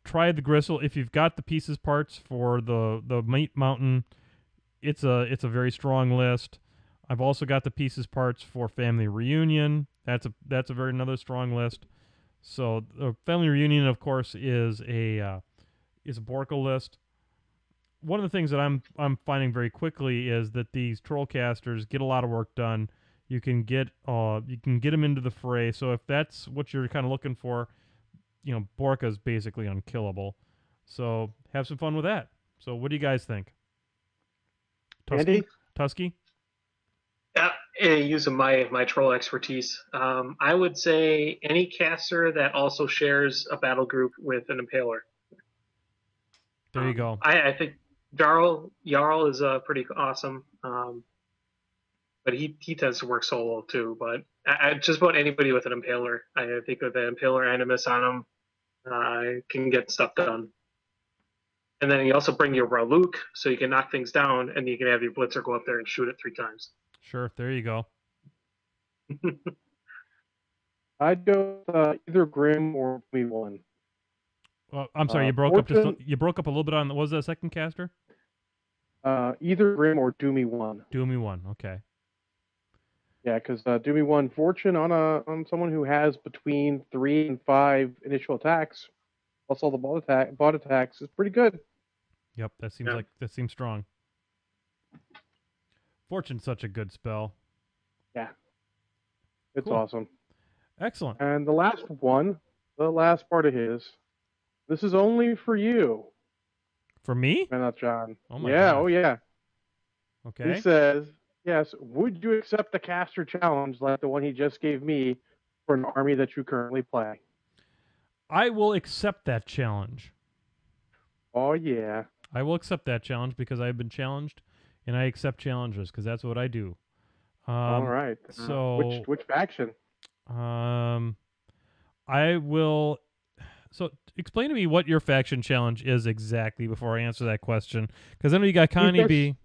Try the gristle if you've got the pieces parts for the meat mountain. It's a very strong list. I've also got the pieces parts for family reunion. That's a very another strong list. So the family reunion, of course, is a Borka list. One of the things that I'm finding very quickly is that these troll casters get a lot of work done. You can get them into the fray. So if that's what you're kind of looking for, Borka is basically unkillable. So have some fun with that. So what do you guys think? Andy? Tusky? Yeah, using my troll expertise, I would say any caster that also shares a battle group with an impaler. There you go. I think Jarl is pretty awesome, but he tends to work solo too. But just about anybody with an impaler, I think with an impaler animus on him, can get stuff done. And then you also bring your Raluk, so you can knock things down, and you can have your blitzer go up there and shoot it 3 times. Sure, there you go. I'd go with either Grim or Me1. Well, I'm sorry, you broke up. You broke up a little bit on. What was the second caster? Either Grim or Doomy 1. Doomy 1, okay. Yeah, because Doomy 1 Fortune on someone who has between 3 and 5 initial attacks, plus all the bot attacks, is pretty good. Yep, that seems strong. Fortune's such a good spell. Yeah, it's cool. Awesome. Excellent. And the last part of his, this is only for you. For me? And not John. Oh my yeah, gosh. Oh yeah. Okay. He says, yes, would you accept the caster challenge like the one he just gave me for an army that you currently play? I will accept that challenge. Oh yeah. I will accept that challenge because I've been challenged, and I accept challenges because that's what I do. All right. So which faction? I will. So explain to me what your faction challenge is exactly before I answer that question, because I know you got Connie B.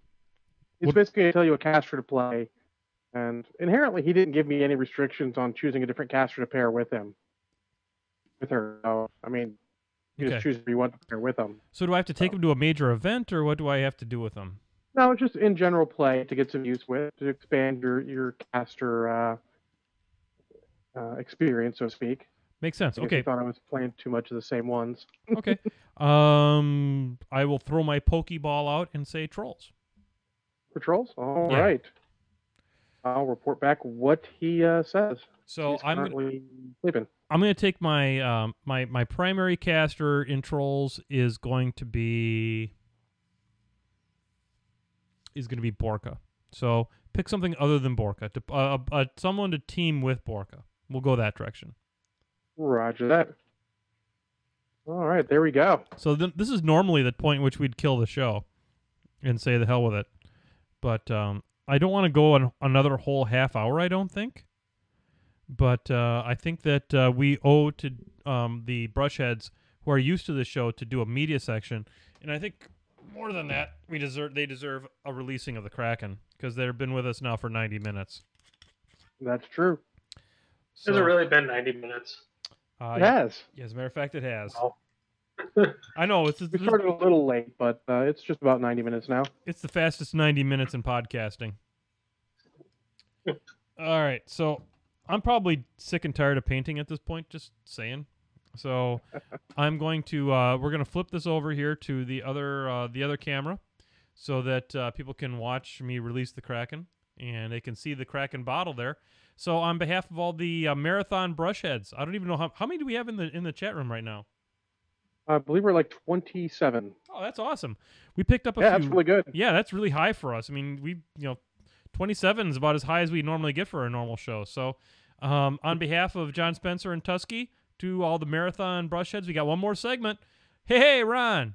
It's basically I tell you a caster to play, and inherently he didn't give me any restrictions on choosing a different caster to pair with him. With her, so, I mean, you just choose if you want to pair with them. So do I have to take him to a major event, or what do I have to do with him? No, just in general play to get some use with, to expand your caster experience, so to speak. Makes sense. Okay. I thought I was playing too much of the same ones. Okay. I will throw my Pokeball out and say trolls. For trolls? All right. I'll report back what he says. So he's currently sleeping. I'm going to take my my primary caster in trolls is going to be Borka. So pick something other than Borka. Someone to team with Borka. We'll go that direction. Roger that. All right, there we go. So this is normally the point in which we'd kill the show and say the hell with it. But I don't want to go on another whole half hour, I don't think. But I think that we owe to the Brushheads, who are used to the show, to do a media section. And I think more than that, they deserve a releasing of the Kraken, because they've been with us now for 90 minutes. That's true. So, has it really been 90 minutes? It has. Yeah, as a matter of fact, it has. Oh. I know. We started a little late, but it's just about 90 minutes now. It's the fastest 90 minutes in podcasting. All right, so I'm probably sick and tired of painting at this point, just saying. So I'm going to we're going to flip this over here to the other camera, so that people can watch me release the Kraken, and they can see the Kraken bottle there. So on behalf of all the marathon brushheads, I don't even know how many do we have in the chat room right now. I believe we're like 27. Oh, that's awesome. We picked up a Yeah, few. that's really good. Yeah, that's really high for us. I mean, 27 is about as high as we normally get for a normal show. So on behalf of John Spencer and Tusky, to all the marathon brushheads, we got one more segment. Hey, Ron.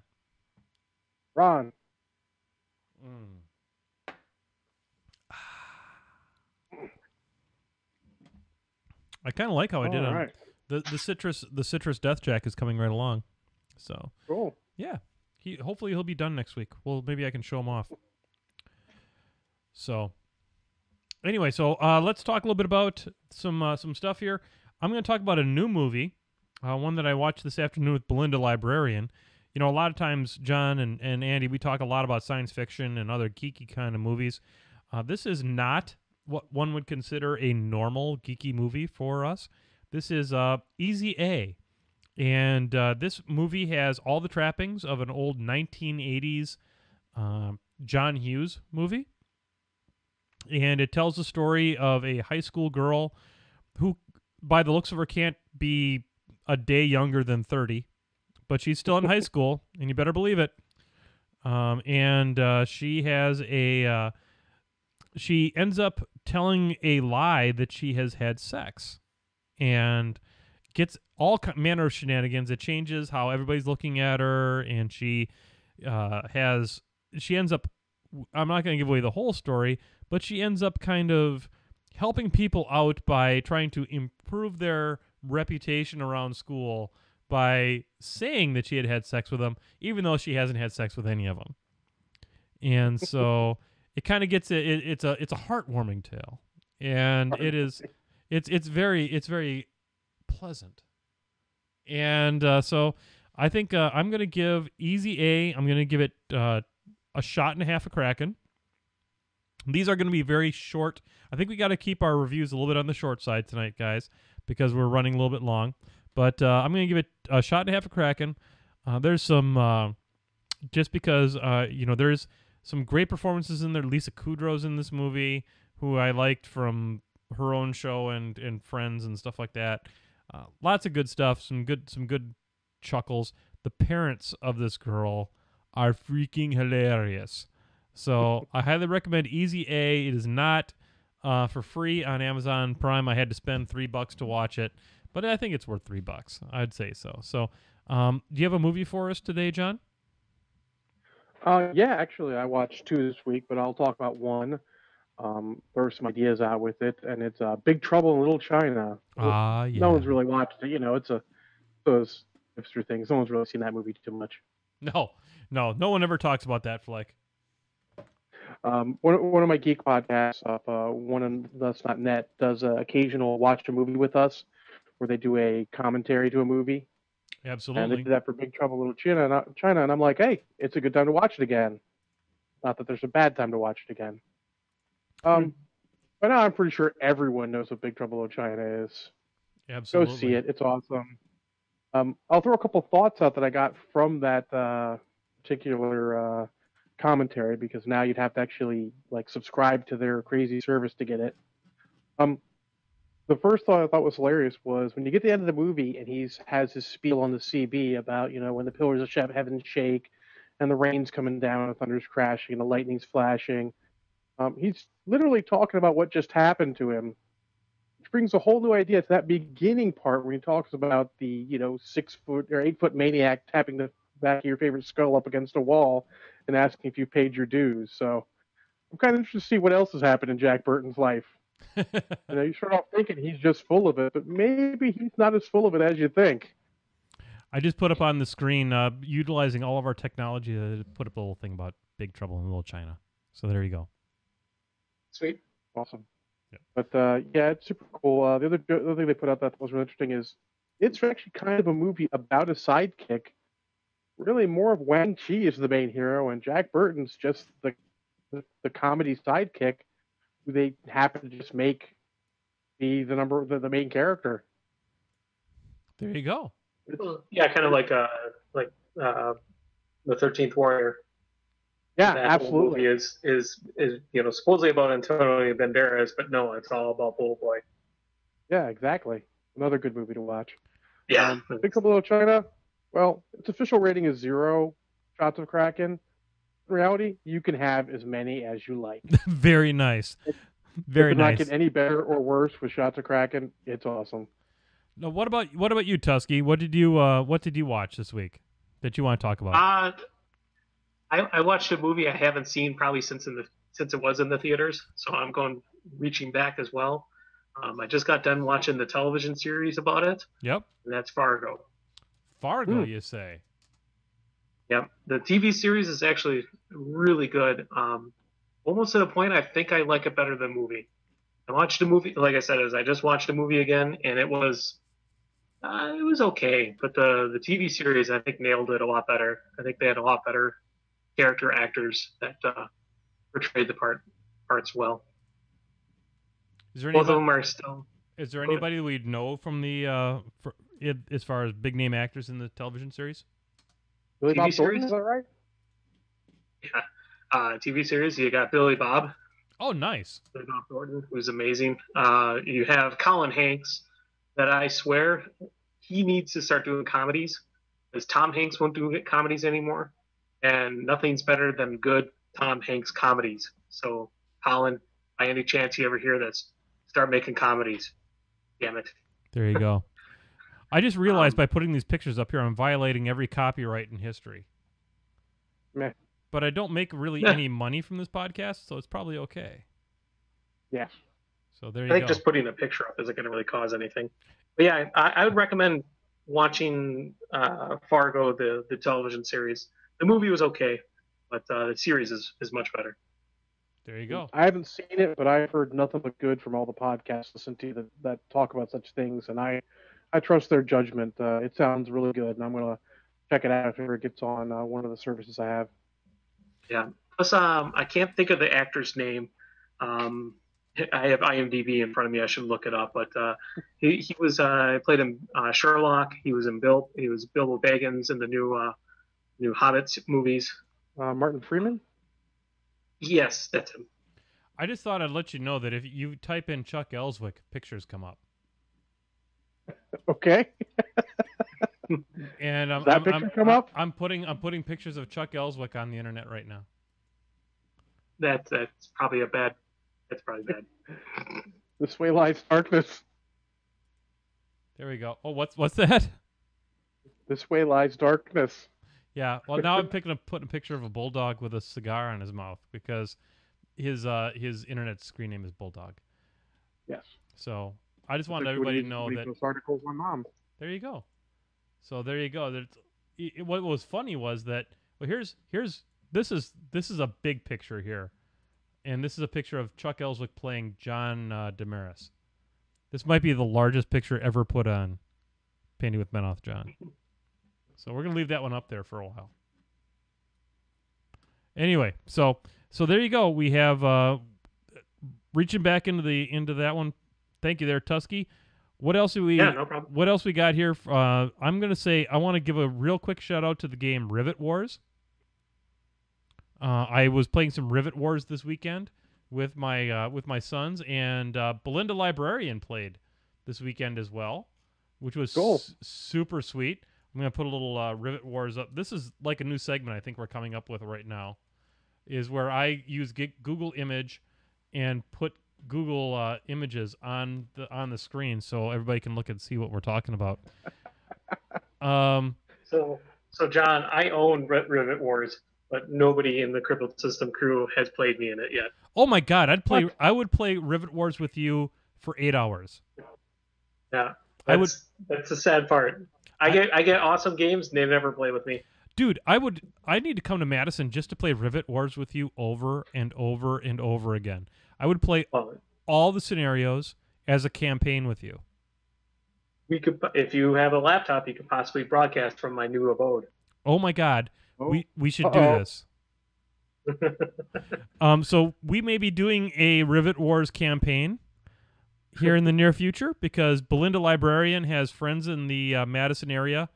Ron. I kind of like how I did on right. the citrus death jack is coming right along. So Cool. yeah, hopefully he'll be done next week. Well, maybe I can show him off. So anyway, so let's talk a little bit about some stuff here. I'm going to talk about a new movie, one that I watched this afternoon with Belinda Librarian. You know, a lot of times, John and Andy, we talk a lot about science fiction and other geeky kind of movies. This is not what one would consider a normal geeky movie for us. This is Easy A. And this movie has all the trappings of an old 1980s John Hughes movie. And it tells the story of a high school girl who, by the looks of her, can't be a day younger than 30. But she's still in high school, and you better believe it. And she has she ends up telling a lie that she has had sex. And gets all manner of shenanigans. It changes how everybody's looking at her, and she ends up, I'm not going to give away the whole story, but she ends up kind of helping people out by trying to improve their reputation around school by saying that she had had sex with them, even though she hasn't had sex with any of them. And so it kind of gets it's a heartwarming tale, and it's very pleasant. And so I think I'm going to give Easy A, I'm going to give it a shot and a half of Kraken. These are going to be very short. I think we got to keep our reviews a little bit on the short side tonight, guys, because we're running a little bit long. But I'm going to give it a shot and a half of Kraken. There's some, just because, there's some great performances in there. Lisa Kudrow's in this movie, who I liked from her own show and Friends and stuff like that. Lots of good stuff, some good chuckles. The parents of this girl are freaking hilarious. So I highly recommend Easy A. It is not for free on Amazon Prime. I had to spend $3 to watch it, but I think it's worth $3. I'd say so. So do you have a movie for us today, John? Yeah, actually, I watched 2 this week, but I'll talk about one. There were some ideas out with it, and it's Big Trouble in Little China. Yeah. No one's really watched it. It's those hipster things. No one's really seen that movie too much. No one ever talks about that flick. One of my geek podcasts, one of That's Not Net, does an occasional watch a movie with us, where they do a commentary to a movie. Absolutely. And they did that for Big Trouble in Little China, and I'm like, hey, it's a good time to watch it again. Not that there's a bad time to watch it again. But now I'm pretty sure everyone knows what Big Trouble in Little China is. Absolutely. Go see it. It's awesome. I'll throw a couple thoughts out that I got from that particular commentary, because now you'd have to actually subscribe to their crazy service to get it. The first thought I thought was hilarious was when you get to the end of the movie and he has his spiel on the CB about when the pillars of heaven shake and the rain's coming down and the thunder's crashing and the lightning's flashing. He's literally talking about what just happened to him, which brings a whole new idea to that beginning part when he talks about the 6 foot or 8 foot maniac tapping the back of your favorite skull up against a wall and asking if you paid your dues. So I'm kind of interested to see what else has happened in Jack Burton's life. You start off thinking he's just full of it, but maybe he's not as full of it as you think. I just put up on the screen, utilizing all of our technology, to put up a little thing about Big Trouble in Little China. So there you go. Sweet. Awesome. Yeah. But yeah, it's super cool. The other thing they put out that was really interesting is it's actually kind of a movie about a sidekick. Really more of Wang Chi is the main hero, and Jack Burton's just the comedy sidekick who they happen to just make be the main character. There you go. Yeah, kind of like the 13th Warrior. Yeah, That whole movie absolutely. is supposedly about Antonio Banderas, but no, it's all about Bullboy. Yeah, exactly. Another good movie to watch. Yeah, Big Trouble in Little China. Well, its official rating is 0 shots of Kraken. In reality, you can have as many as you like. Very nice. It Very does not get nice. any better or worse with shots of Kraken. It's awesome. Now, what about you, Tusky? What did you watch this week that you want to talk about? uh, I watched a movie I haven't seen probably since it was in the theaters, so I'm going reaching back as well. I just got done watching the television series about it, Yep. and that's Fargo. Fargo, Hmm. you say? Yep, the TV series is actually really good. Almost to the point I think I like it better than movie. I watched a movie, like I said, I just watched a movie again, and it was okay, but the TV series I think nailed it a lot better. I think they had a lot better character actors that portrayed the parts well. Is there Both of anybody? them are still Is there good. anybody we'd know from as far as big name actors in the television series? Billy TV Bob Thornton, series. is that right? Yeah, TV series. You got Billy Bob, Oh, nice. Billy Bob Thornton, who's amazing. You have Colin Hanks, that I swear he needs to start doing comedies, because Tom Hanks won't do comedies anymore, and nothing's better than good Tom Hanks comedies. So, Colin, by any chance you ever hear this, start making comedies. Damn it. There you go. I just realized Um, by putting these pictures up here, I'm violating every copyright in history. Meh. But I don't make really yeah, any money from this podcast, so it's probably okay. Yes. So there I you think go. just putting a picture up isn't going to really cause anything. But yeah, I would recommend watching Fargo, the television series. The movie was okay, but the series is much better. There you go. I haven't seen it, but I've heard nothing but good from all the podcasts I listen to that talk about such things, and I trust their judgment. It sounds really good, and I'm going to check it out if it ever gets on one of the services I have. Yeah. Plus, I can't think of the actor's name. Um, I have IMDb in front of me. I should look it up. But he was played in Sherlock. He was Bilbo Baggins in the new Hobbit movies. Martin Freeman? Yes, that's him. I just thought I'd let you know that if you type in Chuck Ellswick, pictures come up. Okay. And Does that picture come up? I'm putting pictures of Chuck Ellswick on the internet right now. That's probably bad. That's probably bad. This way lies darkness. There we go. Oh, what's that? This way lies darkness. Yeah. Well, now I'm putting a picture of a bulldog with a cigar on his mouth because his internet screen name is Bulldog. Yes. So I just wanted Like everybody to when know you that. read those articles on Mom. There you go. So there you go. What was funny was that this is a big picture here, and this is a picture of Chuck Ellswick playing John Damaris. This might be the largest picture ever put on Painting with Men Off John. So we're gonna leave that one up there for a while. Anyway, so there you go. We have reaching back into that one. Thank you there, Tusky. What else do we? Yeah, no problem. What else we got here? I'm gonna say I want to give a real quick shout out to the game Rivet Wars. I was playing some Rivet Wars this weekend with my sons, and Belinda Librarian played this weekend as well, which was Cool. super sweet. I'm gonna put a little Rivet Wars up. This is like a new segment I think we're coming up with right now, is where I use Google Image and put Google images on the screen so everybody can look and see what we're talking about. So John, I own Rivet Wars, but nobody in the Crippled System crew has played me in it yet. Oh my God, What? I would play Rivet Wars with you for 8 hours. Yeah, I would, that's the sad part. I get awesome games, and they never play with me. dude. I need to come to Madison just to play Rivet Wars with you over and over and over again. I would play Well, all the scenarios as a campaign with you. we could, if you have a laptop, you could possibly broadcast from my new abode. Oh my God, Oh. we should do Uh-oh. this. So we may be doing a Rivet Wars campaign. here in the near future because Belinda Librarian has friends in the Madison area,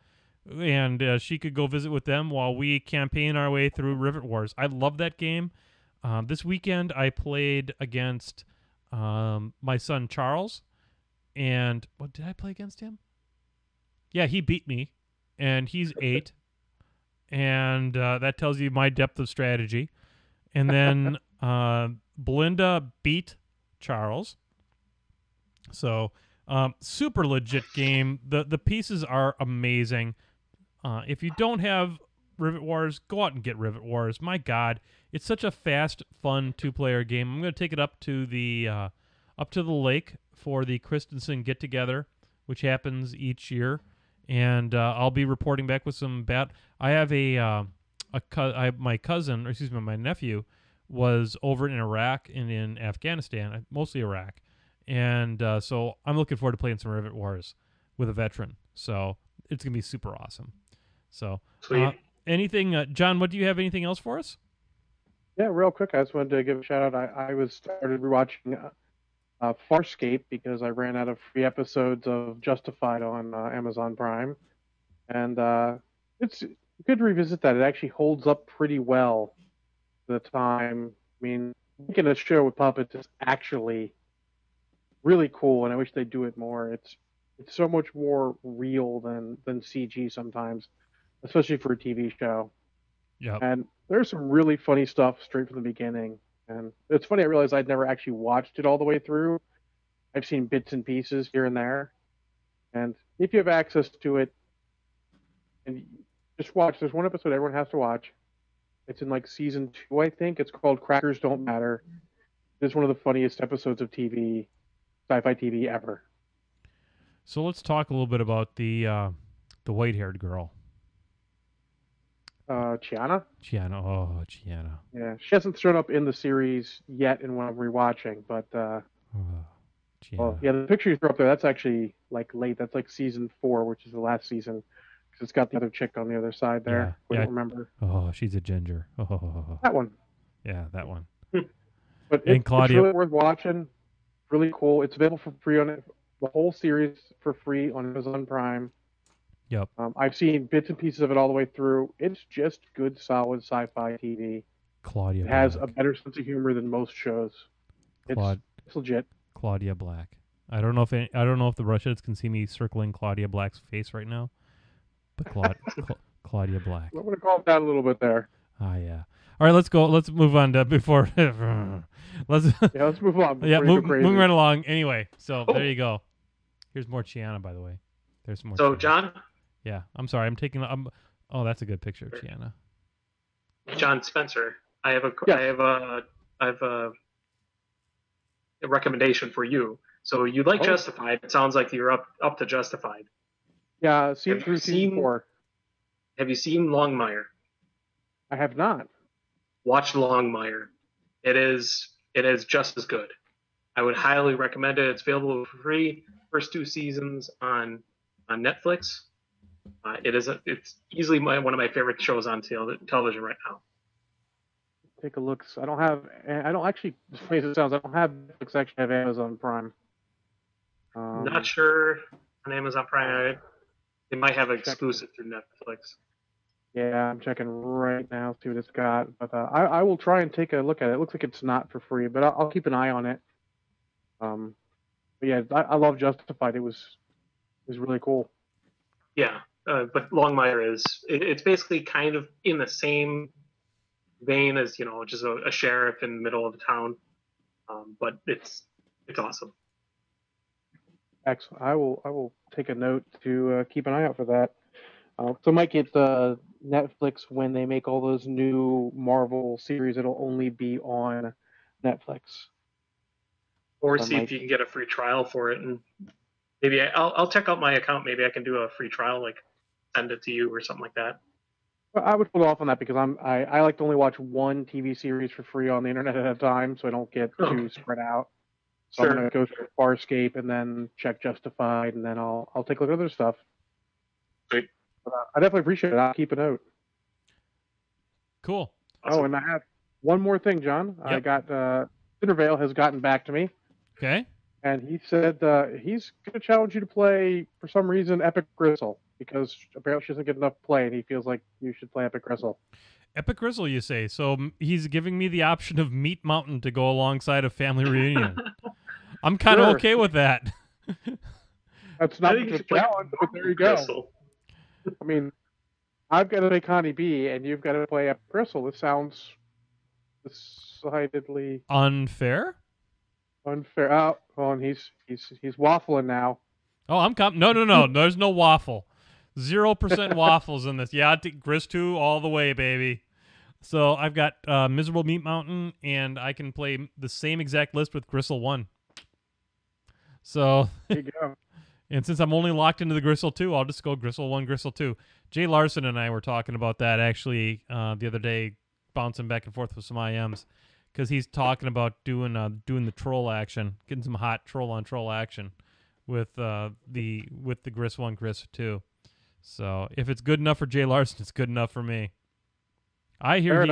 and she could go visit with them while we campaign our way through Rivet Wars. I love that game. This weekend I played against my son Charles, and what did I play against him? Yeah, he beat me, and he's 8, and that tells you my depth of strategy. And then Belinda beat Charles. So super legit game. The pieces are amazing. If you don't have Rivet Wars, go out and get Rivet Wars. My God, it's such a fast, fun 2-player game. I'm going to take it up to the lake for the Christensen get together, which happens each year, and I'll be reporting back with some I have my nephew was over in Iraq and in Afghanistan, mostly Iraq. And so I'm looking forward to playing some Rivet Wars with a veteran. So it's going to be super awesome. So anything, John, what do you have anything else for us? Yeah, real quick, I just wanted to give a shout out. I started rewatching Farscape because I ran out of free episodes of Justified on Amazon Prime. And it's good to revisit that. It actually holds up pretty well at the time. I mean, making a show with puppets is actually really cool, and I wish they'd do it more. It's so much more real than CG sometimes, especially for a TV show. Yeah. And there's some really funny stuff straight from the beginning. And it's funny, I realized I'd never actually watched it all the way through. I've seen bits and pieces here and there. And if you have access to it, and just watch, there's one episode everyone has to watch. It's in like season 2, I think. It's called Crackers Don't Matter. It's one of the funniest episodes of TV, sci-fi TV ever. So let's talk a little bit about the white-haired girl. Chiana? Chiana. Oh, Chiana. Yeah, she hasn't shown up in the series yet in what I'm rewatching, but Chiana. well, yeah, the picture you threw up there, that's actually like late. That's like season 4, which is the last season. Because it's got the other chick on the other side there. We don't remember. Oh, she's a ginger. Oh. That one. Yeah, that one. But it's really worth watching. Really cool. It's available for free on it. The whole series for free on Amazon Prime. Yep. I've seen bits and pieces of it all the way through. It's just good, solid sci-fi TV. Claudia It has Black. a better sense of humor than most shows. It's legit. Claudia Black. I don't know if the Brushheads can see me circling Claudia Black's face right now, but Claudia Black. I'm going to calm down a little bit there. Yeah. All right, let's go. Let's move on to before. let's move on. Yeah, moving right along. Anyway, so there you go. Here's more Chiana, by the way. There's more. So, Chiana. John? Yeah, I'm sorry. Oh, that's a good picture of Chiana. John Spencer, I have a recommendation for you. So you like Justified. It sounds like you're up to Justified. Yeah, season 4. Have you seen Longmire? I have not. Watch Longmire. It is just as good. I would highly recommend it. It's available for free. First 2 seasons on Netflix. It's easily one of my favorite shows on television right now. Take a look. I don't actually, as funny as it sounds, I don't have Netflix. I actually have Amazon Prime. Not sure on Amazon Prime. They might have exclusive through Netflix. Yeah, I'm checking right now, see what it's got. But I will try and take a look at it. It looks like it's not for free, but I'll keep an eye on it. But yeah, I love Justified. It was really cool. Yeah, but Longmire it's basically kind of in the same vein as just a sheriff in the middle of the town, but it's awesome. Excellent. I will take a note to keep an eye out for that. So I might get the Netflix when they make all those new Marvel series. It'll only be on Netflix. Or see if you can get a free trial for it, and maybe I'll check out my account. Maybe I can do a free trial, like send it to you or something like that. Well, I would hold off on that because I like to only watch one TV series for free on the internet at a time, so I don't get too spread out. So I'm going to go through Farscape and then check Justified, and then I'll take a look at other stuff. Great. But, I definitely appreciate it. I'll keep a note. Cool. Awesome. Oh, and I have one more thing, John. Yep. I got Cindervale has gotten back to me. Okay. and he said he's going to challenge you to play, for some reason, Epic Gristle, because apparently she doesn't get enough play, and he feels like you should play Epic Gristle. Epic Grizzle, you say? So he's giving me the option of Meat Mountain to go alongside a family reunion. I'm kind of okay with that. That's not much of a challenge, but there you go. I mean, I've got to play Connie B, and you've got to play Epic Gristle. This sounds decidedly unfair. Unfair. Oh, and he's waffling now. Oh, no. There's no waffle. 0% waffles in this. Yeah, Gris 2 all the way, baby. So I've got Miserable Meat Mountain, and I can play the same exact list with Gristle 1. So there you go. And since I'm only locked into the Gristle 2, I'll just go Gristle 1, Gristle 2. Jay Larson and I were talking about that actually the other day, bouncing back and forth with some IMs, because he's talking about doing the troll action, getting some hot troll on troll action with the Gris 1, Gris 2. So if it's good enough for Jay Larson, it's good enough for me. I hear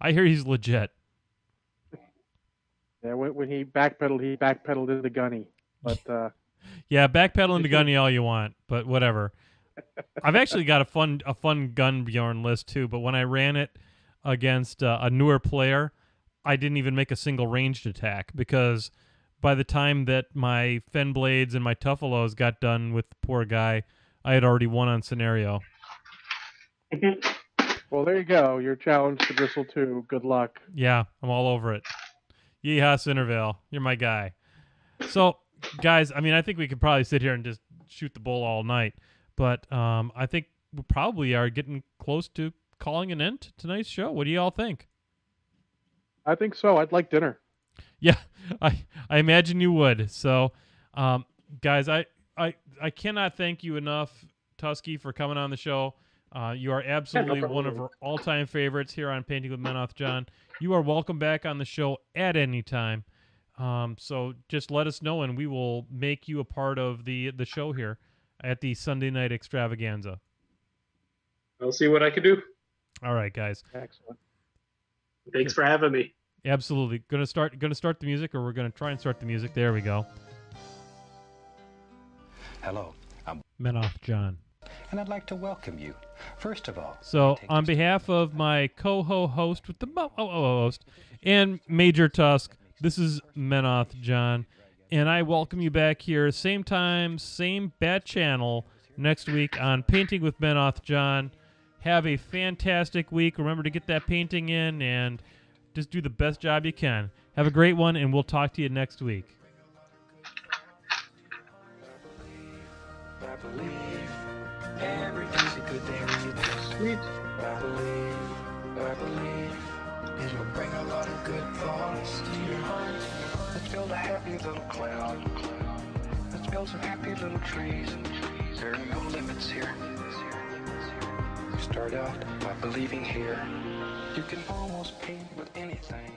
he's legit. Yeah, when he backpedaled into Gunny, but yeah, backpedal into Gunny all you want, but whatever. I've actually got a fun Gunbjorn list too, but when I ran it against a newer player, I didn't even make a single ranged attack, because by the time that my Fen Blades and my Tuffalos got done with the poor guy, I had already won on scenario. Well, there you go. Your challenge to Gristle 2. Good luck. Yeah, I'm all over it. Yeehaw, Centerville. You're my guy. So, guys, I mean, I think we could probably sit here and just shoot the bull all night, but I think we probably are getting close to calling an end to tonight's show. What do you all think? I think so. I'd like dinner. Yeah, I imagine you would. So, guys, I cannot thank you enough, Tusky, for coming on the show. You are absolutely one of our all-time favorites here on Painting with Menoth John. You are welcome back on the show at any time. So just let us know, and we will make you a part of the show here at the Sunday Night Extravaganza. I'll see what I can do. All right, guys. Excellent. Thanks for having me. Absolutely. Gonna start the music, or we're gonna try and start the music. There we go. Hello, I'm Menoth John, and I'd like to welcome you. First of all, so on behalf of my co-host with the host and Major Tusk, this is Menoth John, and I welcome you back here, same time, same bat channel, next week on Painting with Menoth John. Have a fantastic week. Remember to get that painting in and just do the best job you can. Have a great one, and we'll talk to you next week. I believe every day's a good day when you taste sweet. I believe it will bring a lot of good thoughts to your heart. Let's build a happy little cloud. Let's build some happy little trees. There are no limits here. You start out by believing here. You can almost paint with anything.